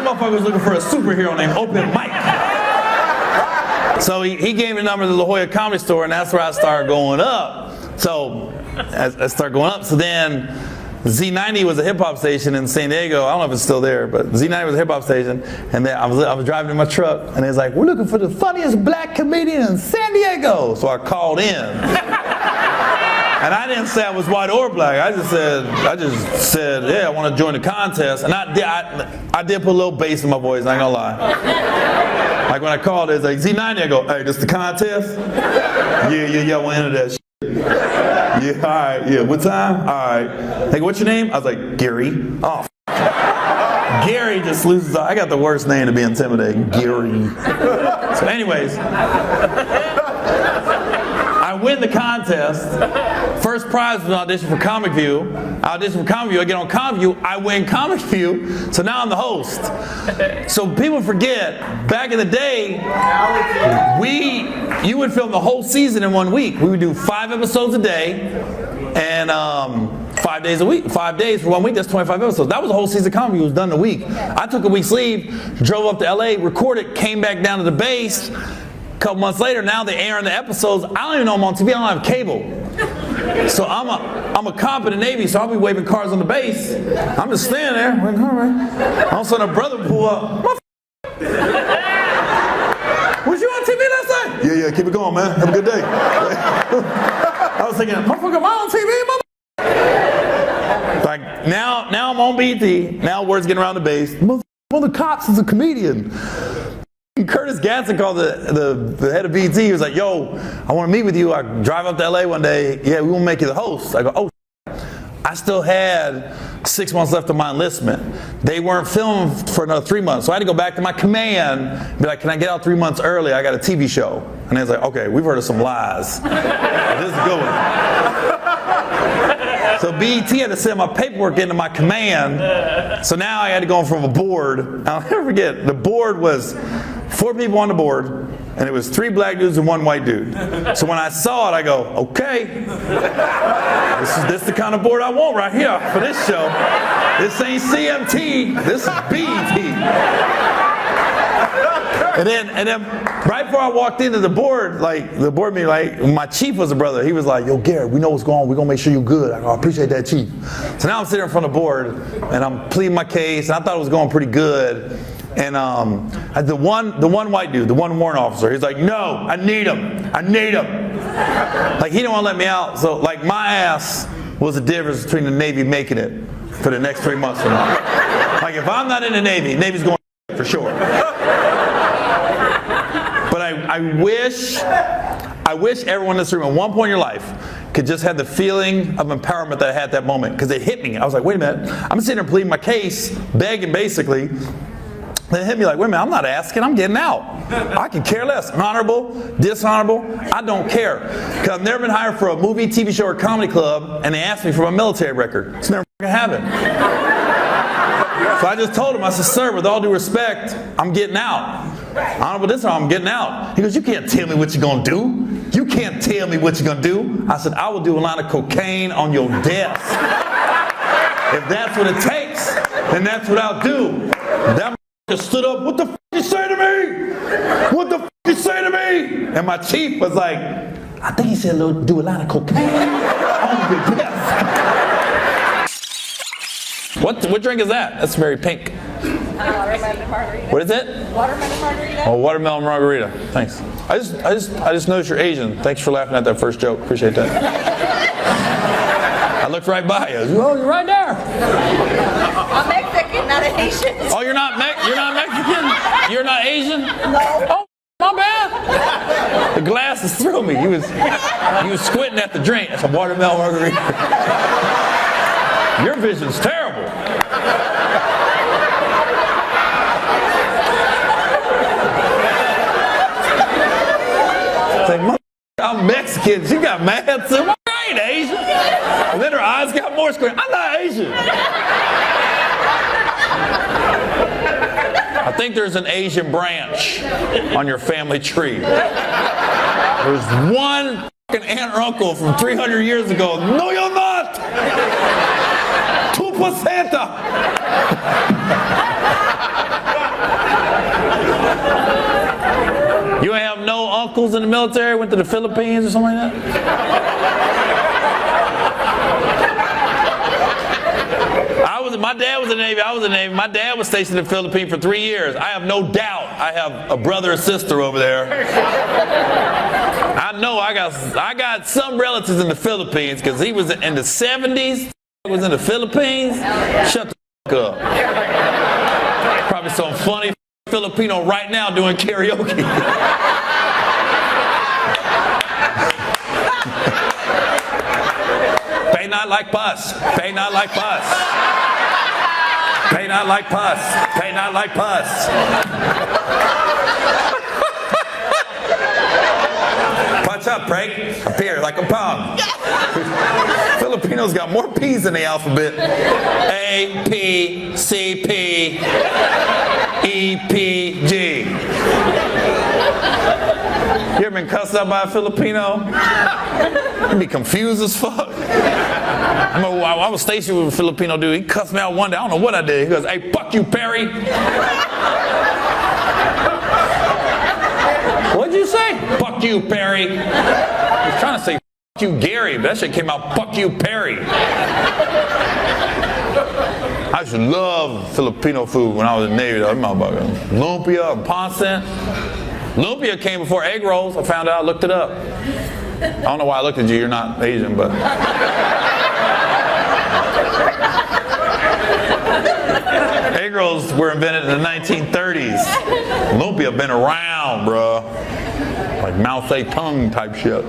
motherfucker was looking for a superhero named Open Mike. So he gave me the number to the La Jolla Comedy Store, and that's where I started going up. So I started going up. So then Z90 was a hip-hop station in San Diego. I don't know if it's still there, but Z90 was a hip-hop station. And then I was driving in my truck, and it's like, we're looking for the funniest black comedian in San Diego. So I called in. And I didn't say I was white or black. I just said, yeah, I want to join the contest. And I did put a little bass in my voice, I ain't gonna lie. Like when I called, it's like, Z90, I go, hey, this the contest? Yeah, we'll enter that shit. Yeah, all right, yeah, what time? All right. Hey, what's your name? I was like, Gary. Oh, Gary just loses. I got the worst name to be intimidating, Gary. So anyways, I win the contest. First prize was an audition for Comic View. I audition for Comic View. I get on Comic View. I win Comic View. So now I'm the host. So people forget, back in the day, you would film the whole season in 1 week. We would do 5 episodes a day and 5 days a week. 5 days for 1 week, that's 25 episodes. That was the whole season of Comic View. It was done in a week. I took a week's leave, drove up to LA, recorded, came back down to the base. A couple months later, now they're airing the episodes. I don't even know I'm on TV. I don't have cable. So I'm a cop in the Navy, so I'll be waving cars on the base. I'm just standing there. Like, all right. All of a sudden, a brother pull up. Was you on TV last night? Yeah, keep it going, man. Have a good day. I was thinking, motherfucker, am I on TV, motherfucker? Like, now I'm on BT. Now word's getting around the base. One of the cops is a comedian. Curtis Ganson called the head of BT. He was like, yo, I want to meet with you. I drive up to LA one day. Yeah, we will make you the host. I go, oh, I still had 6 months left of my enlistment. They weren't filming for another 3 months. So I had to go back to my command and be like, can I get out 3 months early? I got a TV show. And they was like, okay, we've heard of some lies. This is a good one. So BET had to send my paperwork into my command. So now I had to go from a board. I'll never forget, the board was 4 people on the board, and it was 3 black dudes and 1 white dude. So when I saw it, I go, okay, this is the kind of board I want right here for this show. This ain't CMT, this is BET. And then right before I walked into the board, the board meeting, my chief was a brother. He was like, yo, Gary, we know what's going on. We're going to make sure you're good. I go, I appreciate that, chief. So now I'm sitting in front of the board, and I'm pleading my case, and I thought it was going pretty good. And the one white dude, the one warrant officer, he's like, no, I need him. Like, he didn't want to let me out. So, like, my ass was the difference between the Navy making it for the next 3 months or not. Like, if I'm not in the Navy's going for sure. But I wish everyone in this room at one point in your life could just have the feeling of empowerment that I had at that moment. Because it hit me. I was like, wait a minute. I'm sitting there pleading my case, begging basically. Then it hit me like, wait a minute, I'm not asking, I'm getting out. I can care less. Honorable, dishonorable, I don't care. Because I've never been hired for a movie, TV show, or comedy club, and they asked me for my military record. It's never happened. So I just told him, I said, sir, with all due respect, I'm getting out. Honorable, dishonorable, I'm getting out. He goes, you can't tell me what you're going to do. You can't tell me what you're going to do. I said, I will do a line of cocaine on your desk. If that's what it takes, then that's what I'll do. That stood up, what the f*** you say to me? What the f*** you say to me? And my chief was like, I think he said do a line of cocaine on your desk. What drink is that? That's very pink. Watermelon margarita. What is it? Watermelon margarita. Oh, watermelon margarita. Thanks. I just noticed you're Asian. Thanks for laughing at that first joke. Appreciate that. I looked right by you. Oh, you're right there. I'm Mexican, not Asian. Oh, you're not Mexican? You're not Asian? No. Oh. my bad. The glasses threw me. He was squinting at the drink. That's a watermelon margarita. Your vision's terrible. It's like, I'm Mexican. She got mad too. I ain't Asian. And then her eyes got more square. I'm not Asian. I think there's an Asian branch on your family tree. There's one fucking aunt or uncle from 300 years ago. No, you're not. 2%. You ain't have no uncles in the military, went to the Philippines or something like that? My dad was in the Navy, I was in the Navy. My dad was stationed in the Philippines for 3 years. I have no doubt I have a brother or sister over there. I know I got some relatives in the Philippines because he was in the 70s, was in the Philippines. Shut the fuck up. Probably some funny Filipino right now doing karaoke. Pay not like bus. Pay not like bus. Pay not like pus. Pay not like pus. Punch up, break. Appear like a pong. Filipinos got more P's in the alphabet. A, P, C, P, E, P, G. You ever been cussed out by a Filipino? You'd be confused as fuck. I remember I was stationed with a Filipino dude. He cussed me out one day. I don't know what I did. He goes, "Hey, fuck you, Perry." What'd you say? "Fuck you, Perry." I was trying to say, "Fuck you, Gary," but that shit came out, "Fuck you, Perry." I used to love Filipino food when I was in the Navy. I'm about lumpia and pancit. Lumpia came before egg rolls. I found out, I looked it up. I don't know why I looked at you. You're not Asian, but... Egg rolls were invented in the 1930s. Lumpia been around, bro. Like Mao Zedong type shit.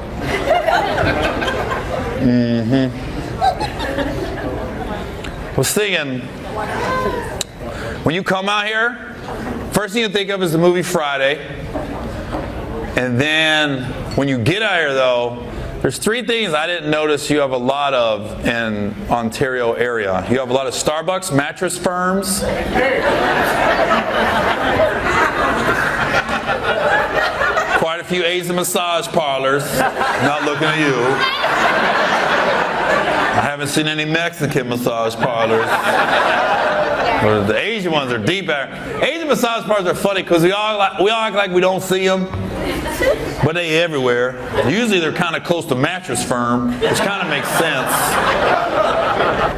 I was thinking, when you come out here, first thing you think of is the movie Friday. And then when you get out here, though, there's three things I didn't notice you have a lot of in Ontario area. You have a lot of Starbucks mattress firms. Quite a few Asian massage parlors. Not looking at you. I haven't seen any Mexican massage parlors. But the Asian ones are deep. Asian massage parlors are funny because we all act like we don't see them. But they everywhere. Usually they're kind of close to Mattress Firm, which kind of makes sense.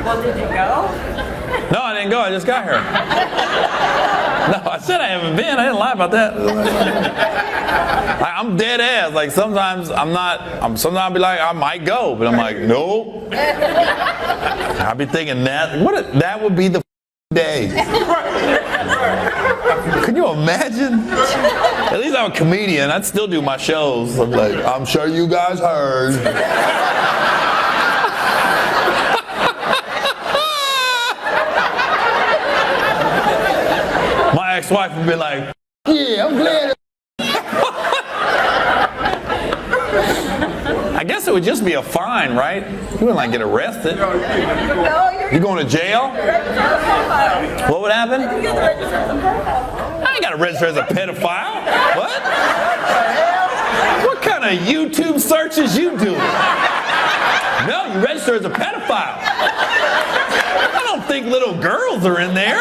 Well, did you go? No, I didn't go. I just got here. No, I said I haven't been. I didn't lie about that. I'm dead ass. Like sometimes sometimes I'll be like, I might go, but I'm like, nope. I'll be thinking that would be the day. Can you imagine? At least I'm a comedian. I'd still do my shows. I'm like, I'm sure you guys heard. My ex-wife would be like, yeah, I'm glad. I guess it would just be a fine, right? You wouldn't like get arrested. No, You going to jail? What would happen? I ain't got to register as a pedophile. What? What kind of YouTube searches you do? No, you register as a pedophile. I don't think little girls are in there.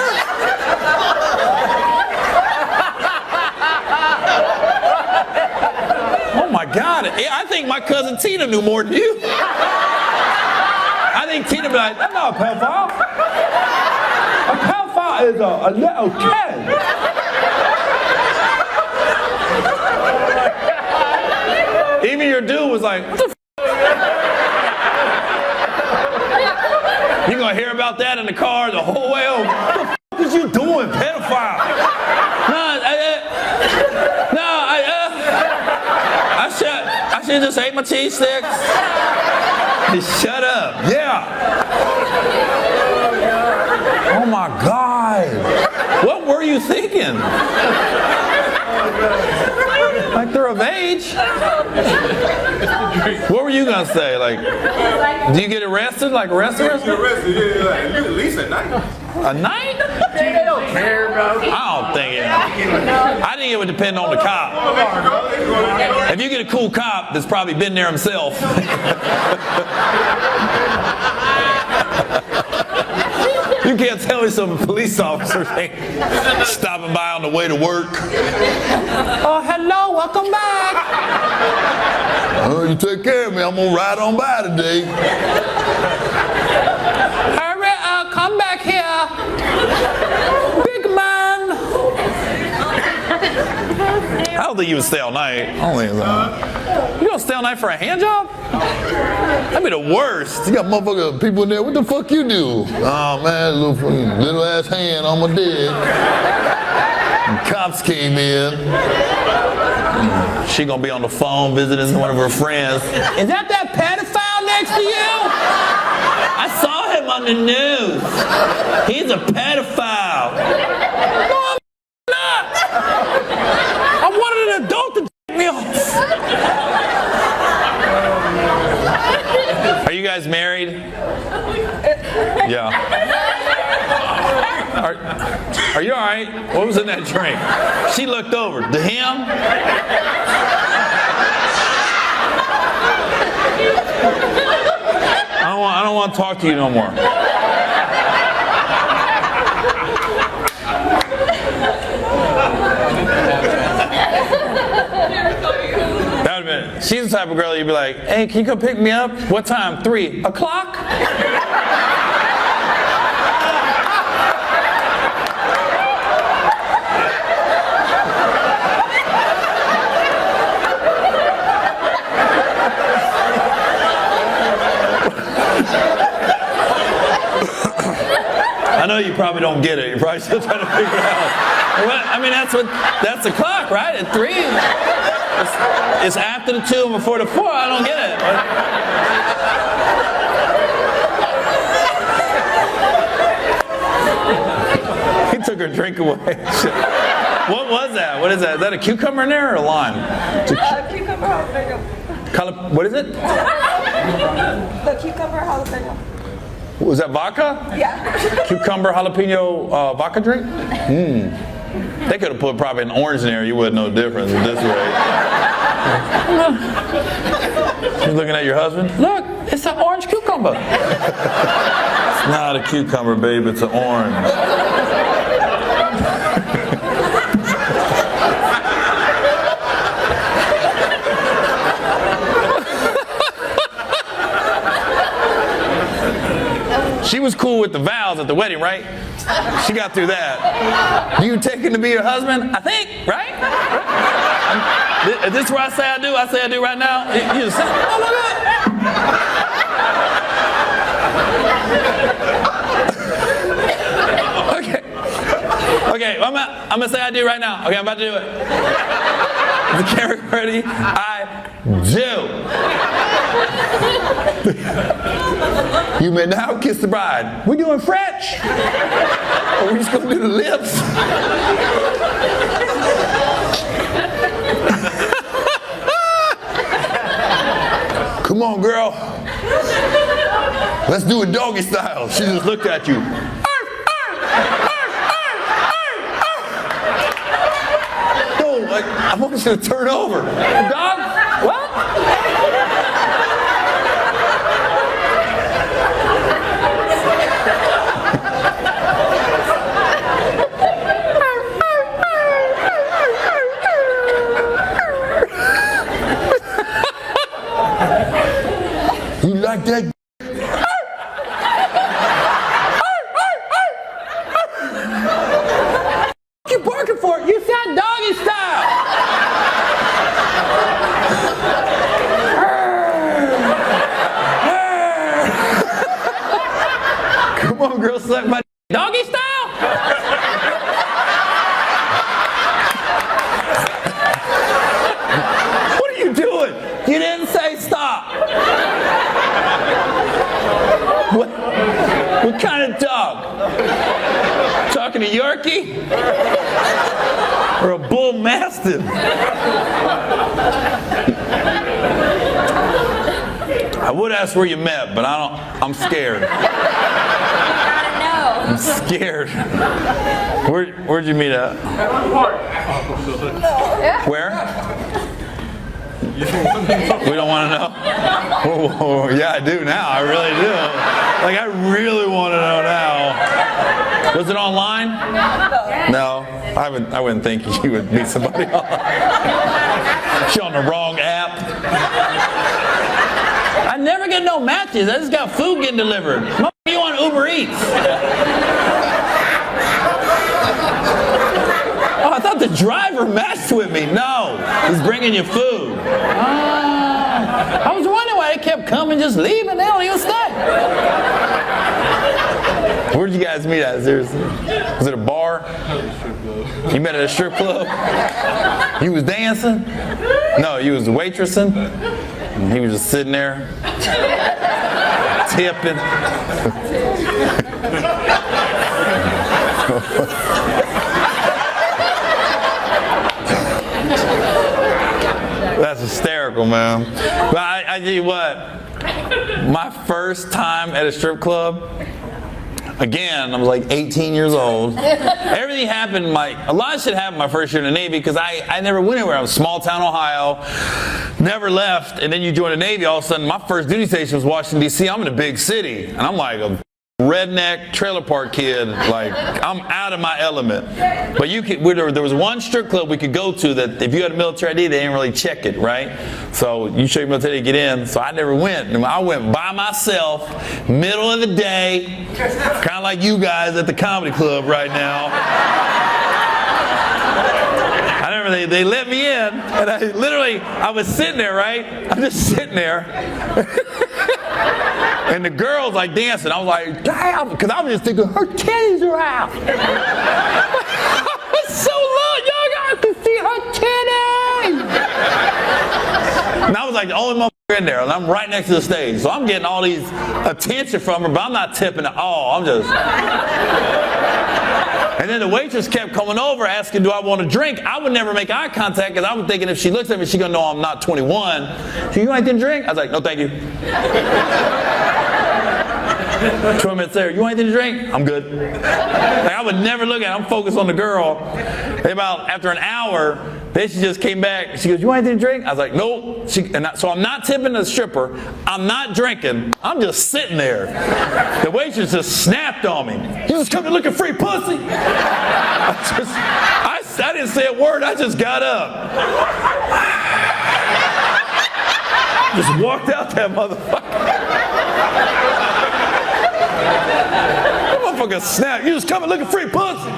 Oh my God. I think my cousin Tina knew more than you. I think Tina would be like, "That's not a pedophile. A pedophile is a little kid." Even your dude was like, "What the f?" You're going to hear about that in the car the whole way home. What the f is you doing, pedophile? No, should have just ate my cheese sticks. Shut up. Yeah. Oh my God. What were you thinking? Like they're of age. What were you gonna say? Like, do you get arrested like wrestlers? At least at night. A night? They don't care, bro. I don't think it. I think it would depend on the cop. If you get a cool cop that's probably been there himself. You can't tell me some police officers ain't stopping by on the way to work. Oh, hello, welcome back. Oh, you take care of me. I'm gonna ride on by today. Hurry up, come back here. Big man. I don't think you would stay all night. I don't think so. You gonna stay all night for a hand job? That'd be the worst. You got motherfucker people in there. What the fuck you do? Oh man, little ass hand on my dick. And cops came in. She gonna be on the phone visiting one of her friends. Is that pedophile next to you? I saw him on the news. He's a pedophile. No, I'm not. I wanted an adult to take me off. Are you guys married? Yeah. Are you all right? What was in that drink? She looked over. To him? I don't want to talk to you no more. That would have been. She's the type of girl you'd be like, hey, can you come pick me up? What time? 3 o'clock? I know you probably don't get it. You're probably still trying to figure it out. I mean, that's the clock, right? At 3. It's after the 2 and before the 4. I don't get it. He took her drink away. What was that? What is that? Is that a cucumber in there or a lime? Cucumber jalapeno. What is it? The cucumber jalapeno. Was that vodka? Yeah. Cucumber jalapeno vodka drink? They could have put probably an orange in there. You wouldn't know the difference at this rate. She's looking at your husband. Look, it's an orange cucumber. It's not a cucumber, babe. It's an orange. She was cool with the vows at the wedding, right? She got through that. You take him to be your husband? I think, right? Is this where I say I do? I say I do right now? You just say, oh my God. Okay, I'm gonna say I do right now. Okay, I'm about to do it. Is the camera ready? I do. You may now kiss the bride. We're doing French. Or we're just gonna do the lips. Come on, girl. Let's do it doggy style. She just looked at you. No, like, I want you to turn over. Dog? What? You like that? What you barking for? You said doggy style. Come on, girl, suck my doggy style. What are you doing? You didn't bull mastiff. I would ask where you met, but I'm scared. I'm scared. Where'd you meet at? Where? We don't want to know? Oh, yeah, I do now. I really do. Like, I really want to know now. Was it online? No. I wouldn't think you would meet somebody online. She's on the wrong app. I never get no matches. I just got food getting delivered. You on Uber Eats? Oh, I thought the driver matched with me. No, he's bringing you food. I was wondering why they kept coming, just leaving. They don't even stay. Where'd you guys meet at? Seriously? Was it a bar? You met at a strip club? You was dancing? No, you was waitressing? And he was just sitting there, tipping. That's hysterical, man. But I tell you what, my first time at a strip club, again, I was like 18 years old. Everything happened, a lot of shit happened my first year in the Navy because I never went anywhere. I was small town Ohio, never left, and then you join the Navy, all of a sudden my first duty station was Washington, D.C. I'm in a big city, and I'm like a redneck trailer park kid, like I'm out of my element. But there was one strip club we could go to that if you had a military ID, they didn't really check it, right? So you show your military ID to get in. So I never went. I went by myself, middle of the day, kind of like you guys at the comedy club right now. I remember they let me in, and I was sitting there, right? I'm just sitting there. And the girls like dancing. I was like, damn, because I was just thinking, her titties are out. It's so low, y'all guys can see her titties. And I was like the only motherfucker in there, and I'm right next to the stage. So I'm getting all these attention from her, but I'm not tipping at all. I'm just... And then the waitress kept coming over asking, do I want a drink? I would never make eye contact because I was thinking if she looks at me, she's going to know I'm not 21. So you want anything to drink? I was like, no, thank you. 20 minutes there, you want anything to drink? I'm good. Like, I would never look at her. I'm focused on the girl. After an hour, then she just came back. She goes, you want anything to drink? I was like, nope. So I'm not tipping the stripper. I'm not drinking. I'm just sitting there. The waitress just snapped on me. You just come to looking free pussy. I didn't say a word. I just got up. Just walked out that motherfucker. That motherfucker snapped. You just come and look at free pussy.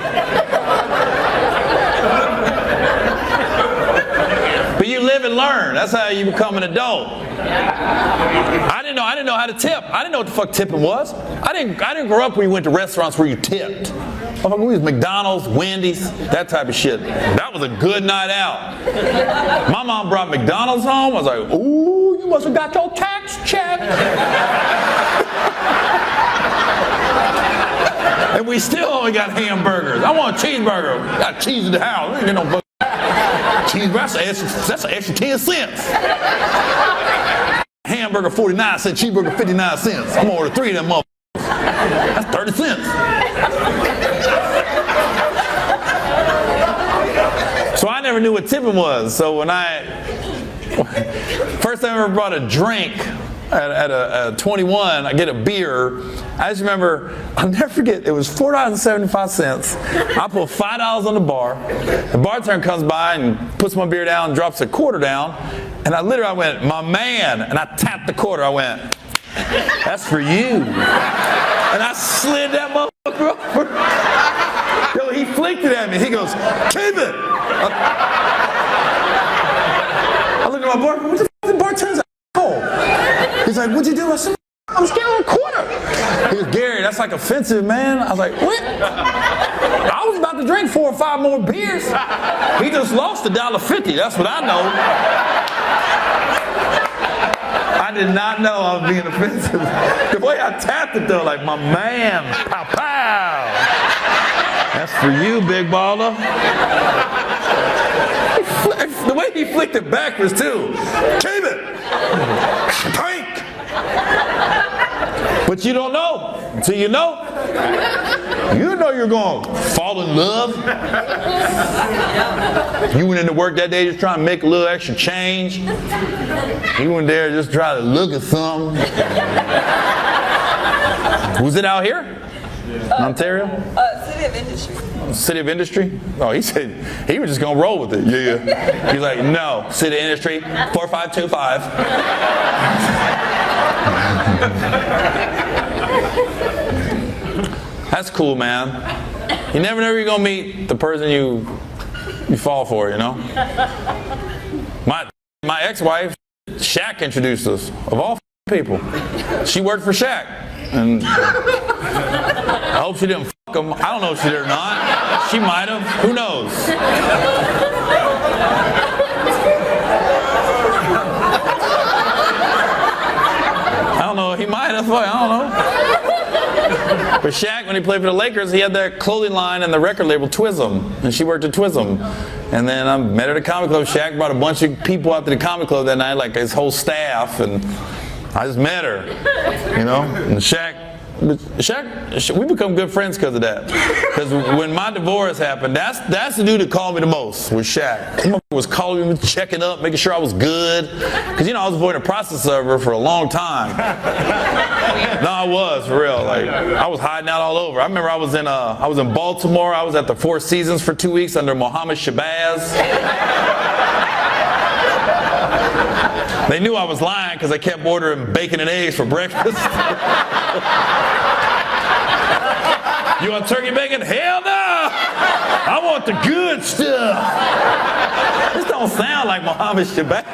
But you live and learn. That's how you become an adult. I didn't know how to tip. I didn't know what the fuck tipping was. I didn't grow up when you went to restaurants where you tipped. We was McDonald's, Wendy's, that type of shit. That was a good night out. My mom brought McDonald's home. I was like, ooh, you must have got your tax check. And we still only got hamburgers. I want a cheeseburger. Got cheese in the house. I ain't get no fucking cheeseburger. That's an extra 10 cents. Hamburger 49 cents, cheeseburger 59 cents. I'm gonna order 3 of them motherfuckers. That's 30 cents. So I never knew what tipping was. So when first time I ever brought a drink at 21, I get a beer. I just remember, I'll never forget, it was $4.75. I put $5 on the bar. The bartender comes by and puts my beer down, drops a quarter down, and I went, my man, and I tapped the quarter. I went, that's for you. And I slid that motherfucker over. Yo, he flicked it at me. He goes, keep it. I look at my bar, what the fuck the bartender's asshole? He's like, what'd you do? I said, I was getting a quarter. He goes, Gary, that's like offensive, man. I was like, what? I was about to drink 4 or 5 more beers. He just lost $1.50. That's what I know. I did not know I was being offensive. The way I tapped it though, like, my man, pow pow. That's for you, big baller. The way he flicked it backwards, too. Keep it. Tank. But you don't know until you know. You know you're going to fall in love. You went into work that day just trying to make a little extra change. You went there just trying to look at something. Was it out here? In Ontario? City of Industry. City of Industry? Oh, he said he was just going to roll with it. Yeah. He's like, no, City of Industry, 4525. That's cool, man. You never know where you're going to meet the person you fall for, you know? My ex-wife, Shaq, introduced us, of all people. She worked for Shaq. And I hope she didn't fuck him. I don't know if she did or not. She might have. Who knows? I don't know. He might have. I don't know. But Shaq, when he played for the Lakers, he had that clothing line and the record label Twism. And she worked at Twism. And then I met her at a comic club. Shaq brought a bunch of people out to the comic club that night, like his whole staff. And I just met her, you know, and Shaq, we become good friends because of that. Because when my divorce happened, that's the dude that called me the most, was Shaq. He was calling me, checking up, making sure I was good. Because, you know, I was avoiding a process server for a long time. No, I was, for real. Like, I was hiding out all over. I remember I was in Baltimore. I was at the Four Seasons for 2 weeks under Mohammed Shabazz. They knew I was lying because I kept ordering bacon and eggs for breakfast. You want turkey bacon? Hell no! I want the good stuff. This don't sound like Mohammed Shabazz.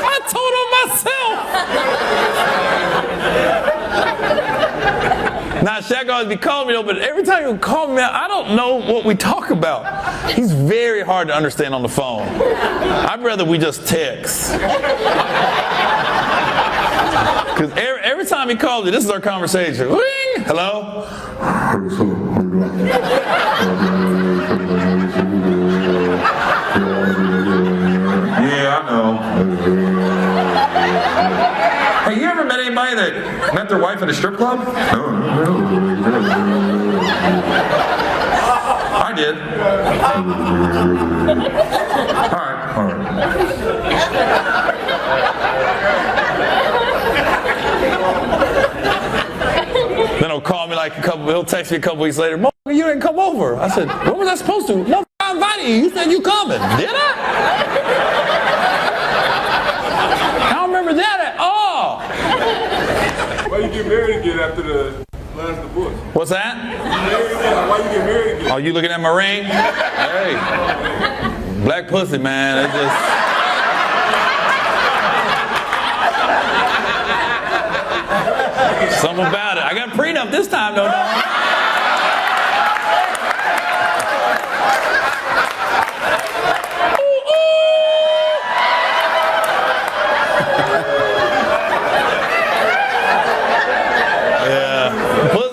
I told him myself. Now, Shaq always be calling me though, but every time he would call me, I don't know what we talk about. He's very hard to understand on the phone. I'd rather we just text. Because every time he calls me, this is our conversation. Ring! Hello? Yeah, I know. Hey, you ever met anybody that met their wife at a strip club? I did. All right. Then he'll call me he'll text me a couple weeks later, "Motherfucker, you didn't come over." I said, "What was I supposed to? Motherfucker, I invited you. You said you coming. Did I? I don't remember that at all." Why you get married again after the last divorce? What's that? Why you get married again? Oh, you looking at my ring? Hey. Black pussy, man. It's just... something about it. I got a prenup this time, though.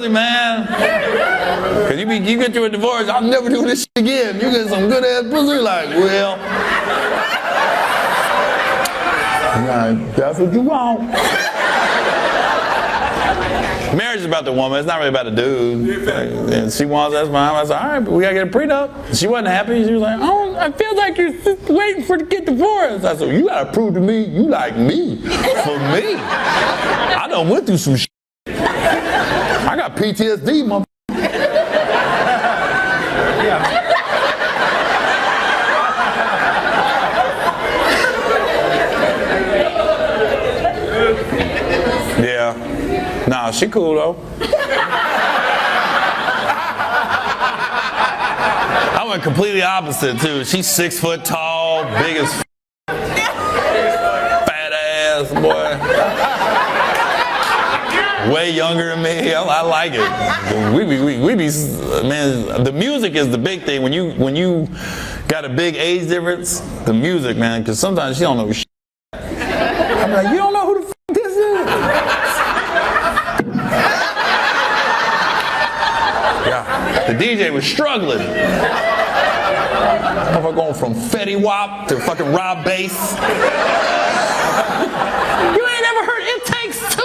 Man, cause you get you a divorce, I'll never do this shit again. You get some good ass pussy, like, well, that's what you want. Marriage is about the woman. It's not really about the dude. Like, and she wants, that's fine. I said, all right, but we gotta get a prenup. She wasn't happy. She was like, oh, I feel like you're just waiting for to get divorced. I said, you gotta prove to me you like me. For me, I done went through some shit. I got PTSD, mother. Yeah. Nah, she cool though. I went completely opposite too. She's 6 foot tall, big as fat ass, boy. Way younger than me. I like it. We be, man. The music is the big thing. When you got a big age difference, the music, man. Because sometimes she don't know shit. I'm like, you don't know who the f this is. The DJ was struggling. Motherfucker going from Fetty Wap to fucking Rob Bass. You ain't ever heard It Takes Two?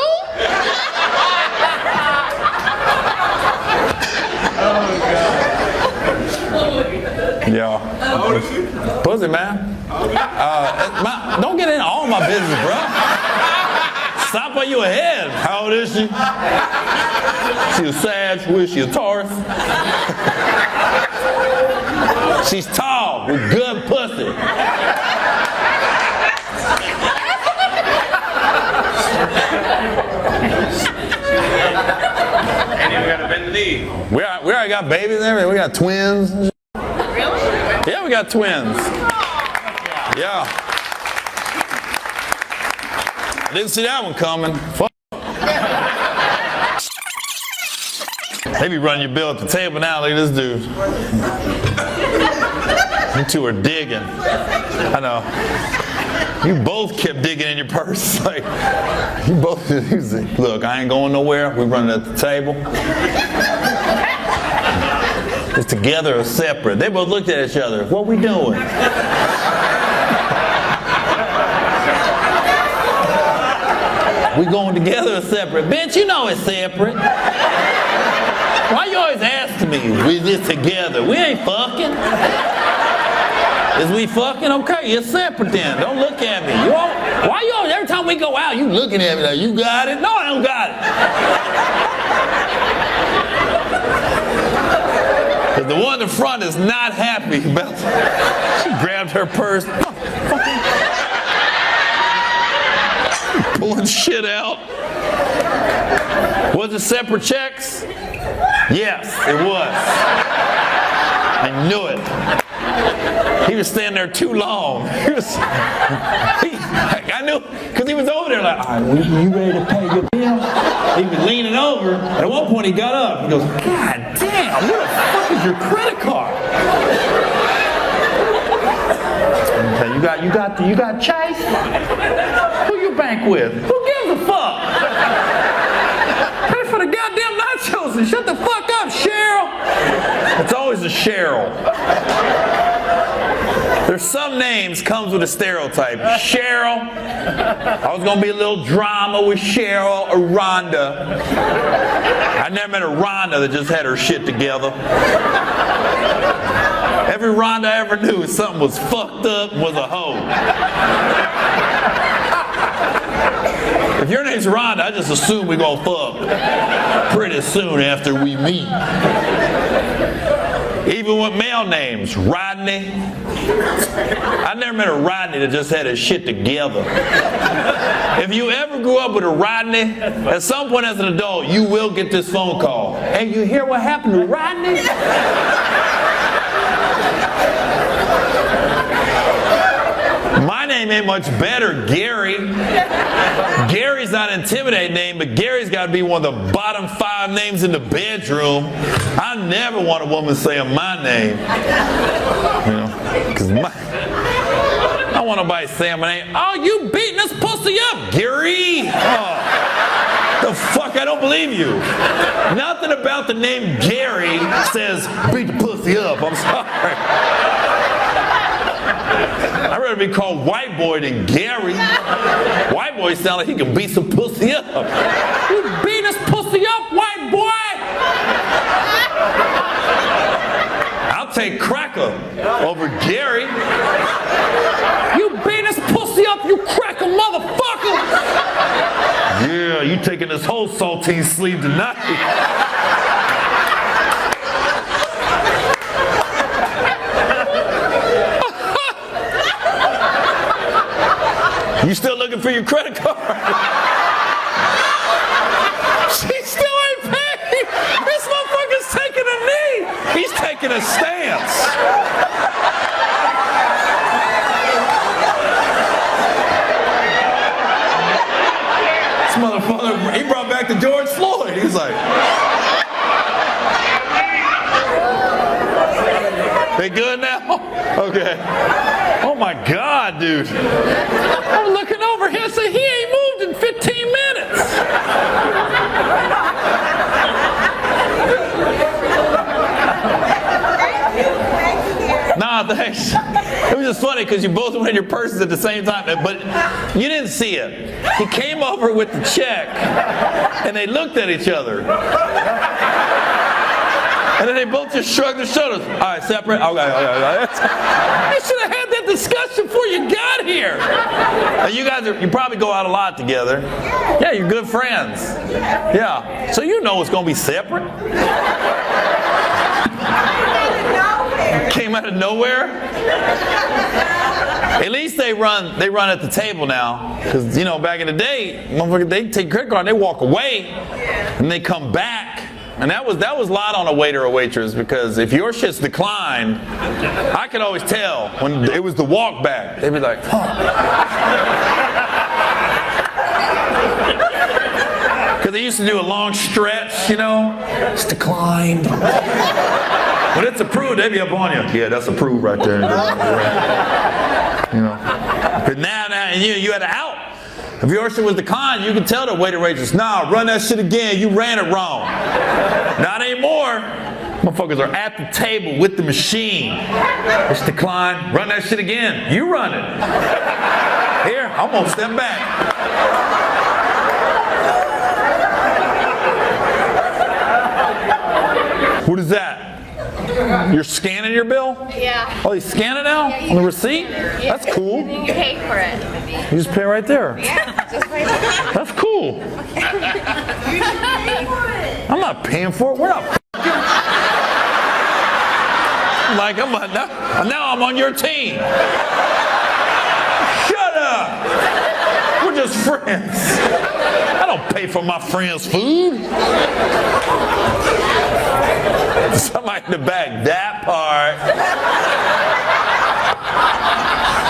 Yeah. How old is she? Pussy, man. Don't get into all my business, bro. Stop while you ahead. How old is she? She a Sag. Who is she? A Taurus? She's tall with good pussy. And you got to bend the knee. We already got babies and everything. We got twins. Really? Yeah, we got twins. Yeah. I didn't see that one coming. Fuck. They be running your bill at the table now. Look at this dude. You two are digging. I know. You both kept digging in your purse. Like, you both, look, I ain't going nowhere. We running at the table. It's together or separate. They both looked at each other. What we doing? We going together or separate? Bitch, you know it's separate. Why you always asking me? We just together. We ain't fucking. Is we fucking? Okay, you're separate then. Don't look at me. Why you always, every time we go out, you looking at me like, you got it? No, I don't got it. Because the one in front is not happy about she grabbed her purse. Pulling shit out. Was it separate checks? Yes, it was. I knew it. He was standing there too long. I knew, because he was over there like, all right, you ready to pay your bill? He was leaning over. At one point he got up. He goes, God damn, what the fuck is your credit card? Okay, you got Chase? Who you bank with? Who gives a fuck? Pay for the goddamn nachos and shut the fuck up, Cheryl. It's always a Cheryl. There's some names comes with a stereotype. Cheryl. I was gonna be a little drama with Cheryl or Rhonda. I never met a Rhonda that just had her shit together. Every Rhonda I ever knew, something was fucked up, was a hoe. If your name's Rhonda, I just assume we're gonna fuck pretty soon after we meet. Even with male names, Rodney. I never met a Rodney that just had his shit together. If you ever grew up with a Rodney, at some point as an adult, you will get this phone call. Hey, you hear what happened to Rodney? My name ain't much better, Gary. Gary's not an intimidating name, but Gary's got to be one of the bottom 5 names in the bedroom. I never want a woman saying my name. You know, because I don't want nobody saying my name. Oh, you beating this pussy up, Gary. Oh, the fuck, I don't believe you. Nothing about the name Gary says beat the pussy up. I'm sorry. I'd rather be called White Boy than Gary. White Boy sounds like he can beat some pussy up. You beat this pussy up, White Boy? I'll take Cracker over Gary. You beat this pussy up, you cracker motherfucker. Yeah, you taking this whole saltine sleeve tonight. You still looking for your credit card? She still ain't paid. This motherfucker's taking a knee. He's taking a stance. This motherfucker, he brought back the George Floyd. He's like, they good now? Okay. Oh my God, dude. I'm looking over here and say he ain't moved in 15 minutes. Ah, thanks. It was just funny because you both went in your purses at the same time, but you didn't see it. He came over with the check, and they looked at each other. And then they both just shrugged their shoulders. All right, separate. Okay. You should have had that discussion before you got here. Now you probably go out a lot together. Yeah, you're good friends. Yeah. So you know it's going to be separate. Came out of nowhere. At least they run at the table now. Because, back in the day, motherfuckers, they take credit card and they walk away. And they come back. And that was a lot on a waiter or waitress, because if your shit's declined, I could always tell when it was the walk back. They'd be like, because they used to do a long stretch, it's declined. When it's approved, they'd be up on you. Yeah, that's approved right there. But now, and you had an out. If your shit was declined, you could tell the waiter waitress, nah, run that shit again. You ran it wrong. Not anymore. Motherfuckers are at the table with the machine. It's declined. Run that shit again. You run it. Here, I'm gonna step back. What is that? You're scanning your bill? Yeah. Oh, you scan it now? Yeah, On the receipt? Yeah. That's cool. And then you pay for it. You just pay right there. Yeah, just right there. That's cool. I'm not paying for it. We're not. Like, now I'm on your team. Shut up. We're just friends. I don't pay for my friends' food. Somebody in the back, that part.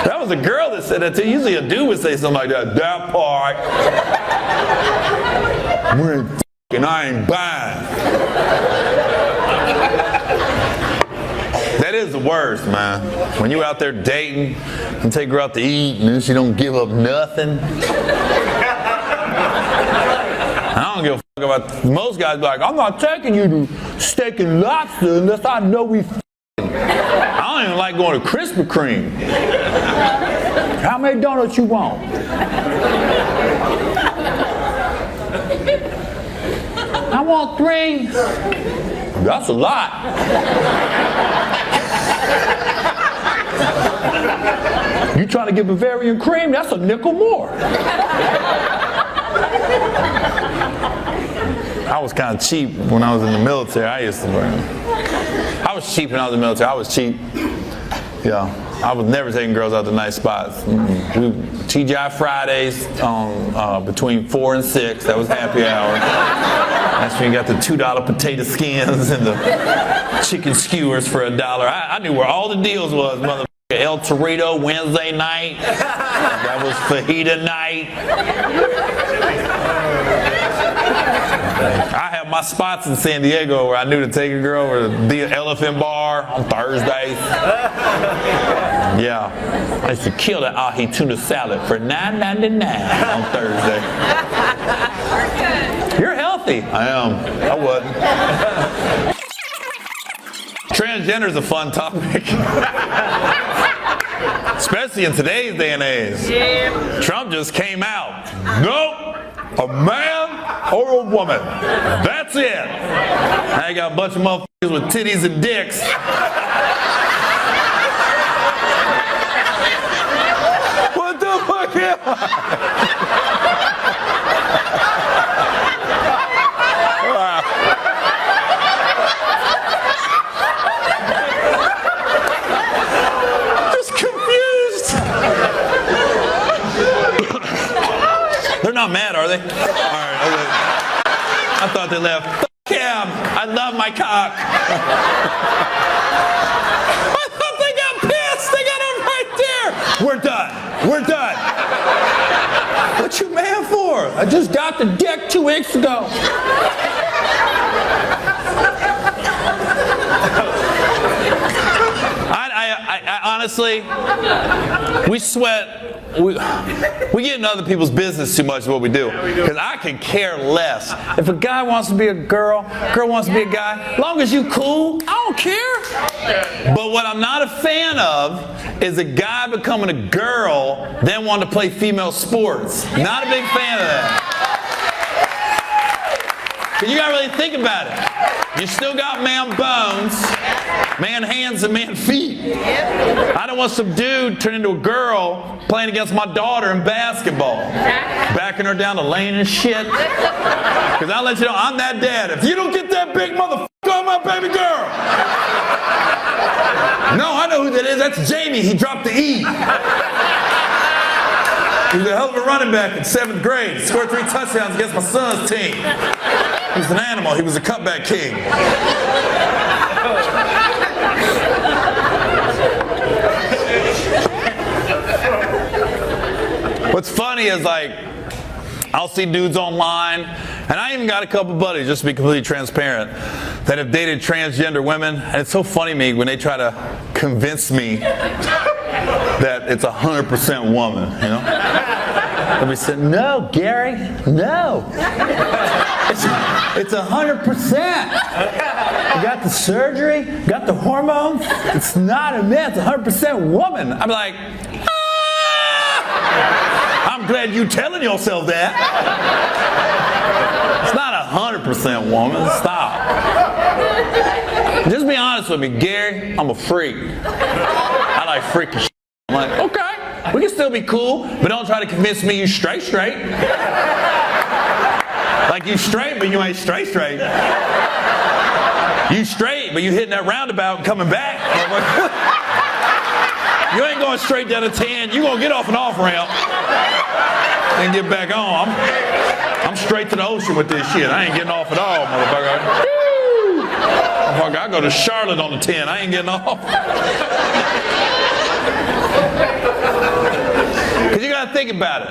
That was a girl that said that too. Usually a dude would say something like that. That part. We're in and I ain't buying. That is the worst, man. When you out there dating and take her out to eat and then she don't give up nothing. I don't give a fuck about. Most guys be like, I'm not taking you to steak and lobster unless I know we f***ing. I don't even like going to Krispy Kreme. How many donuts you want? I want 3. That's a lot. You trying to get Bavarian cream? That's a nickel more. I was kind of cheap when I was in the military. I was cheap when I was in the military. I was cheap. Yeah. I was never taking girls out to nice spots. TGI Fridays between 4 and 6. That was happy hour. That's when you got the $2 potato skins and the chicken skewers for $1. I knew where all the deals was, motherfucker. El Torito Wednesday night. That was fajita night. I have my spots in San Diego where I knew to take a girl over to the Elephant Bar on Thursdays. Yeah. I used to kill that ahi tuna salad for $9.99 on Thursday. You're healthy. I am. I wasn't. Transgender is a fun topic. Especially in today's day and age. Yeah. Trump just came out. Nope. A man or a woman. That's it. Now you got a bunch of motherfuckers with titties and dicks. What the fuck am I? They're not mad, are they? All right, okay. I thought they left. Fuck him. I love my cock. I thought they got pissed. They got him right there. We're done. We're done. What you mad for? I just got the dick 2 weeks ago. I honestly, we sweat. We get in other people's business too much is what we do. Because I could care less. If a guy wants to be a girl, girl wants to be a guy, as long as you cool, I don't care. But what I'm not a fan of is a guy becoming a girl, then wanting to play female sports. Not a big fan of that. Because you got to really think about it. You still got man bones, man hands, and man feet. I don't want some dude turn into a girl playing against my daughter in basketball. Backing her down the lane and shit. Because I'll let you know, I'm that dad. If you don't get that big motherfucker on my baby girl. No, I know who that is. That's Jamie. He dropped the E. He was a hell of a running back in 7th grade. He scored 3 touchdowns against my son's team. He was an animal. He was a cutback king. What's funny is, like, I'll see dudes online, and I even got a couple buddies, just to be completely transparent, that have dated transgender women. And it's so funny to me when they try to convince me that it's 100% woman, you know? They'll be saying, no, Gary, no. It's 100%. You got the surgery, got the hormones. It's not a man, it's 100% woman. I'm like, I'm glad you telling yourself that. It's not 100% woman. Stop. Just be honest with me, Gary. I'm a freak. I like freaky shit. I'm like, okay, we can still be cool, but don't try to convince me you straight. Like you straight, but you ain't straight. You straight, but you hitting that roundabout and coming back. You ain't going straight down to 10. You gonna get off an off ramp and get back on. I'm straight to the ocean with this shit. I ain't getting off at all, motherfucker. Motherfucker, I go to Charlotte on the 10. I ain't getting off. Because you got to think about it.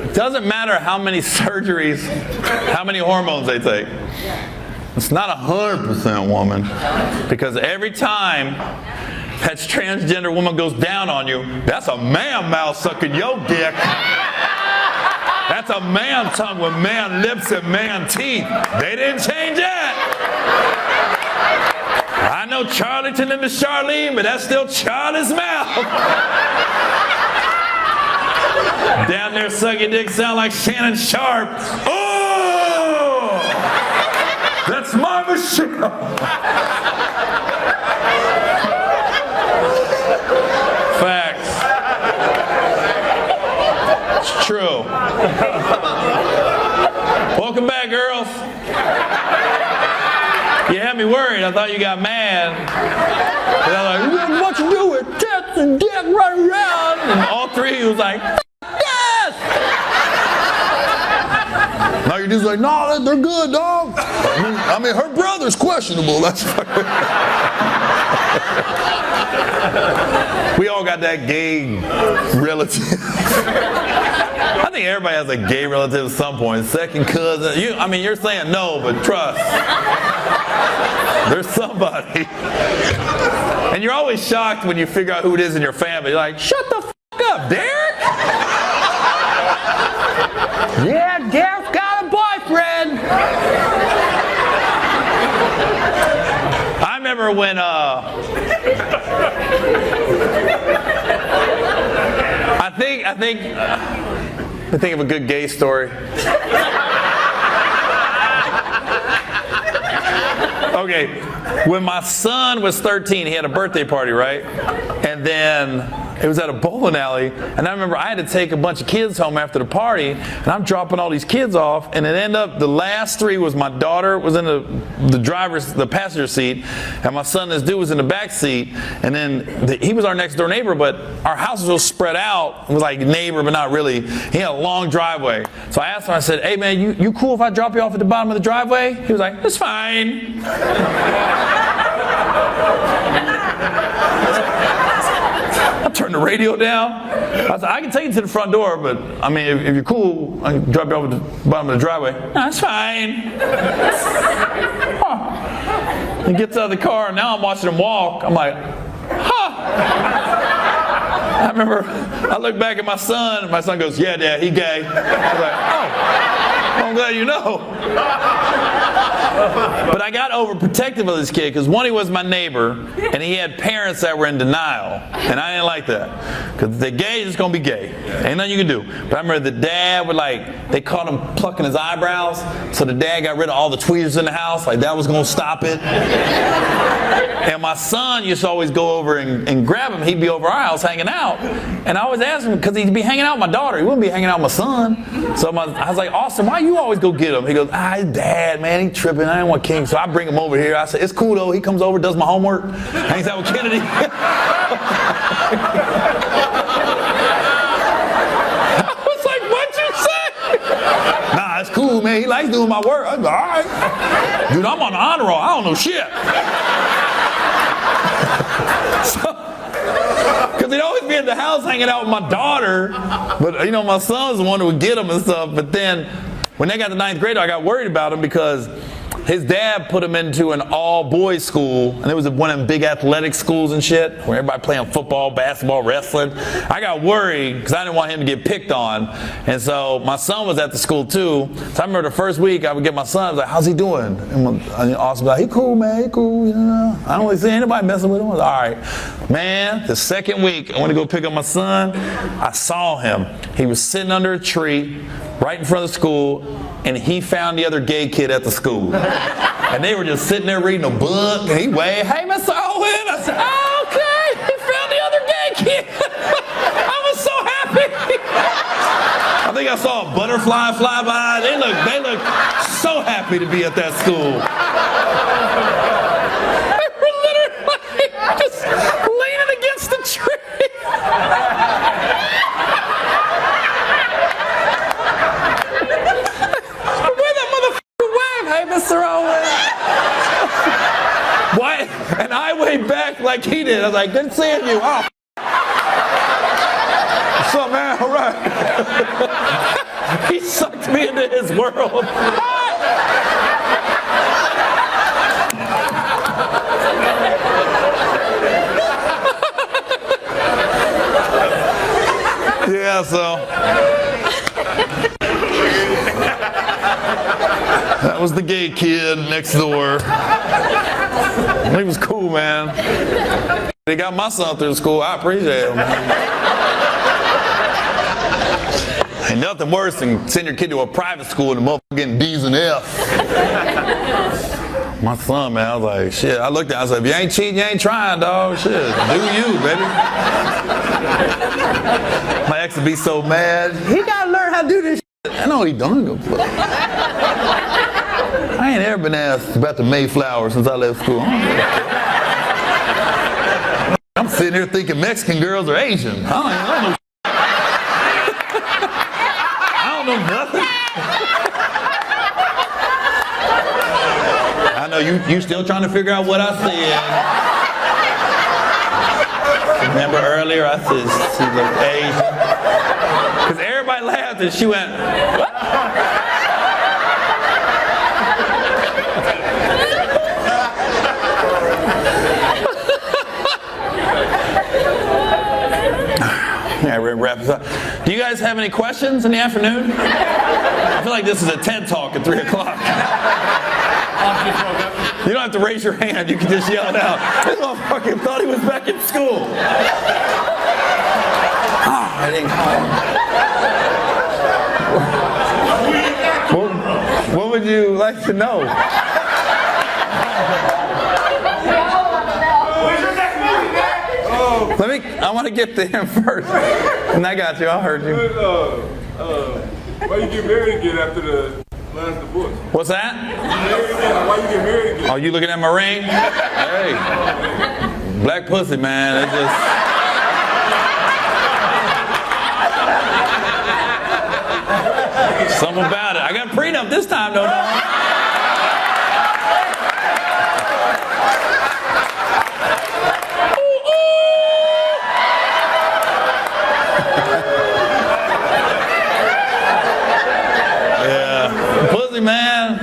It doesn't matter how many surgeries, how many hormones they take. It's not 100% woman. Because every time that transgender woman goes down on you, that's a man mouth sucking your dick. That's a man tongue with man lips and man teeth. They didn't change that. I know Charlton and the Charlene, but that's still Charlie's mouth. Down there sucking dick sound like Shannon Sharp. Oh! That's my machine. Facts. It's true. Welcome back, girls. You had me worried. I thought you got mad. And I'm like, what you do with tits and dick running around? And all three was like, yes! Now your dude's like, no, they're good, dog. I mean, her brother's questionable. That's we all got that gay relative. I think everybody has a gay relative at some point. Second cousin. You're saying no, but trust. There's somebody. And you're always shocked when you figure out who it is in your family. You're like, shut the f*** up, Derek. Yeah, Derek's got a boyfriend. I remember when I think of a good gay story. Okay, when my son was 13, he had a birthday party, right? And then it was at a bowling alley, and I remember I had to take a bunch of kids home after the party, and I'm dropping all these kids off, and it ended up the last three was my daughter was in the passenger seat, and my son, this dude, was in the back seat, and then he was our next door neighbor, but our house was all spread out. It was like neighbor, but not really. He had a long driveway. So I asked him, I said, hey man, you cool if I drop you off at the bottom of the driveway? He was like, it's fine. I turned the radio down. I said, I can take you to the front door, but I mean, if you're cool, I can drop you off at the bottom of the driveway. No, that's fine. Huh. He gets out of the car, and now I'm watching him walk. I'm like, huh. I remember, I look back at my son, and my son goes, yeah, Dad, he gay. I was like, oh. I'm glad you know. But I got overprotective of this kid because one, he was my neighbor, and he had parents that were in denial, and I didn't like that. Because if they're gay, it's gonna be gay. Ain't nothing you can do. But I remember the dad would they caught him plucking his eyebrows, so the dad got rid of all the tweezers in the house, like that was gonna stop it. And my son used to always go over and grab him. He'd be over our house hanging out, and I always asked him because he'd be hanging out with my daughter. He wouldn't be hanging out with my son. So I was like, Austin, why you always go get him? He goes, his dad, man, he tripping. I didn't want King, so I bring him over here. I said, it's cool though. He comes over, does my homework, hangs out with Kennedy. I was like, what'd you say? Nah, it's cool, man. He likes doing my work. I was like, all right. Dude, I'm on the honor roll. I don't know shit. Because he'd always be at the house hanging out with my daughter. But, my son was the one who would get him and stuff. But then when they got to 9th grade, I got worried about him because his dad put him into an all-boys school, and it was one of them big athletic schools and shit, where everybody playing football, basketball, wrestling. I got worried because I didn't want him to get picked on, and so my son was at the school too. So I remember the first week I would get my son, I was like, how's he doing? And Austin was like, he cool, man, he cool. I don't really see anybody messing with him. I was like, all right. Man, the second week, I went to go pick up my son. I saw him. He was sitting under a tree right in front of the school, and he found the other gay kid at the school. And they were just sitting there reading a book, and he waved, hey, Mr. Owen. I said, oh, okay, he found the other gay kid. I was so happy. I think I saw a butterfly fly by. They look so happy to be at that school. They were literally just leaning against the tree. Hey, Mr. Owen. What? And I waved back like he did. I was like, good seeing you. Oh. What's up, man? All right. He sucked me into his world. Yeah, so. That was the gay kid next door. He was cool, man. They got my son through school. I appreciate him. Ain't nothing worse than sending your kid to a private school and the motherfucker getting D's and F's. My son, man, I was like, shit. I looked at him, I said, if you ain't cheating, you ain't trying, dog. Shit, do you, baby. My ex would be so mad. He gotta learn how to do this shit. I know he don't. I ain't ever been asked about the Mayflower since I left school. I'm sitting here thinking Mexican girls are Asian. I don't know nothing. I know you still trying to figure out what I said. Remember earlier I said she looked Asian? Because everybody laughed and she went, what? Yeah, we're wrapping this up. Do you guys have any questions in the afternoon? I feel like this is a TED Talk at 3 o'clock. You don't have to raise your hand. You can just yell it out. This motherfucker thought he was back in school. I didn't call him. What would you like to know? I want to get to him first. And I got you. I heard you. Why you get married again after the last divorce? What's that? Why you get married again? Oh, you looking at my ring? Hey. Black pussy, man. It's just something about it. I got a prenup this time, though. Man,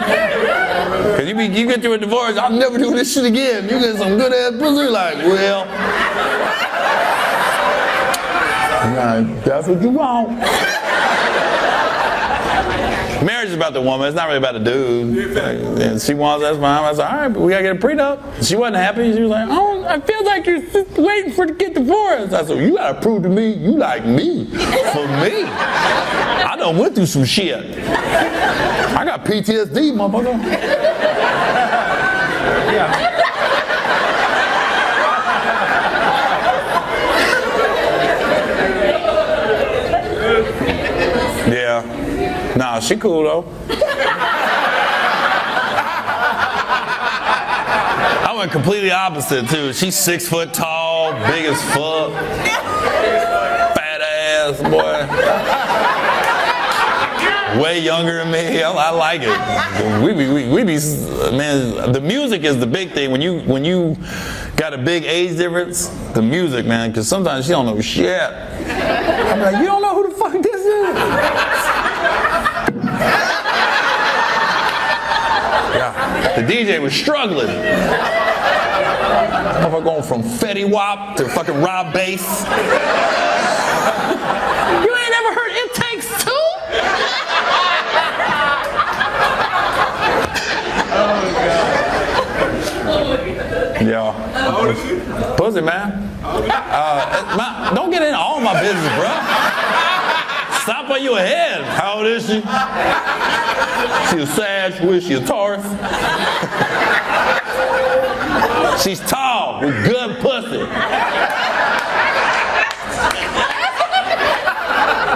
cause you get through a divorce, I'll never do this shit again. You get some good ass pussy, like, well, that's what you want. Marriage is about the woman. It's not really about the dude. And she wants, that's fine. I said, all right, but we got to get a prenup. She wasn't happy. She was like, oh, I feel like you're just waiting for to get divorced. I said, you got to prove to me you like me. For me. I done went through some shit. I got PTSD, motherfucker. Yeah. Nah, she cool though. I went completely opposite too. She's 6 foot tall, big as fuck, fat ass boy. Way younger than me. I like it. We be, man. The music is the big thing. When you got a big age difference, the music, man. Because sometimes she don't know shit. I'm like, you don't know who the fuck this is? Yeah. The DJ was struggling. Motherfucker going from Fetty Wap to fucking Rob Bass. You ain't never heard It Takes Two? Yeah. How old is she? Pussy, man. Don't get into all my business, bro. Stop while you ahead. How old is she? She a Sag. Who is she, a Taurus? She's tall with good pussy.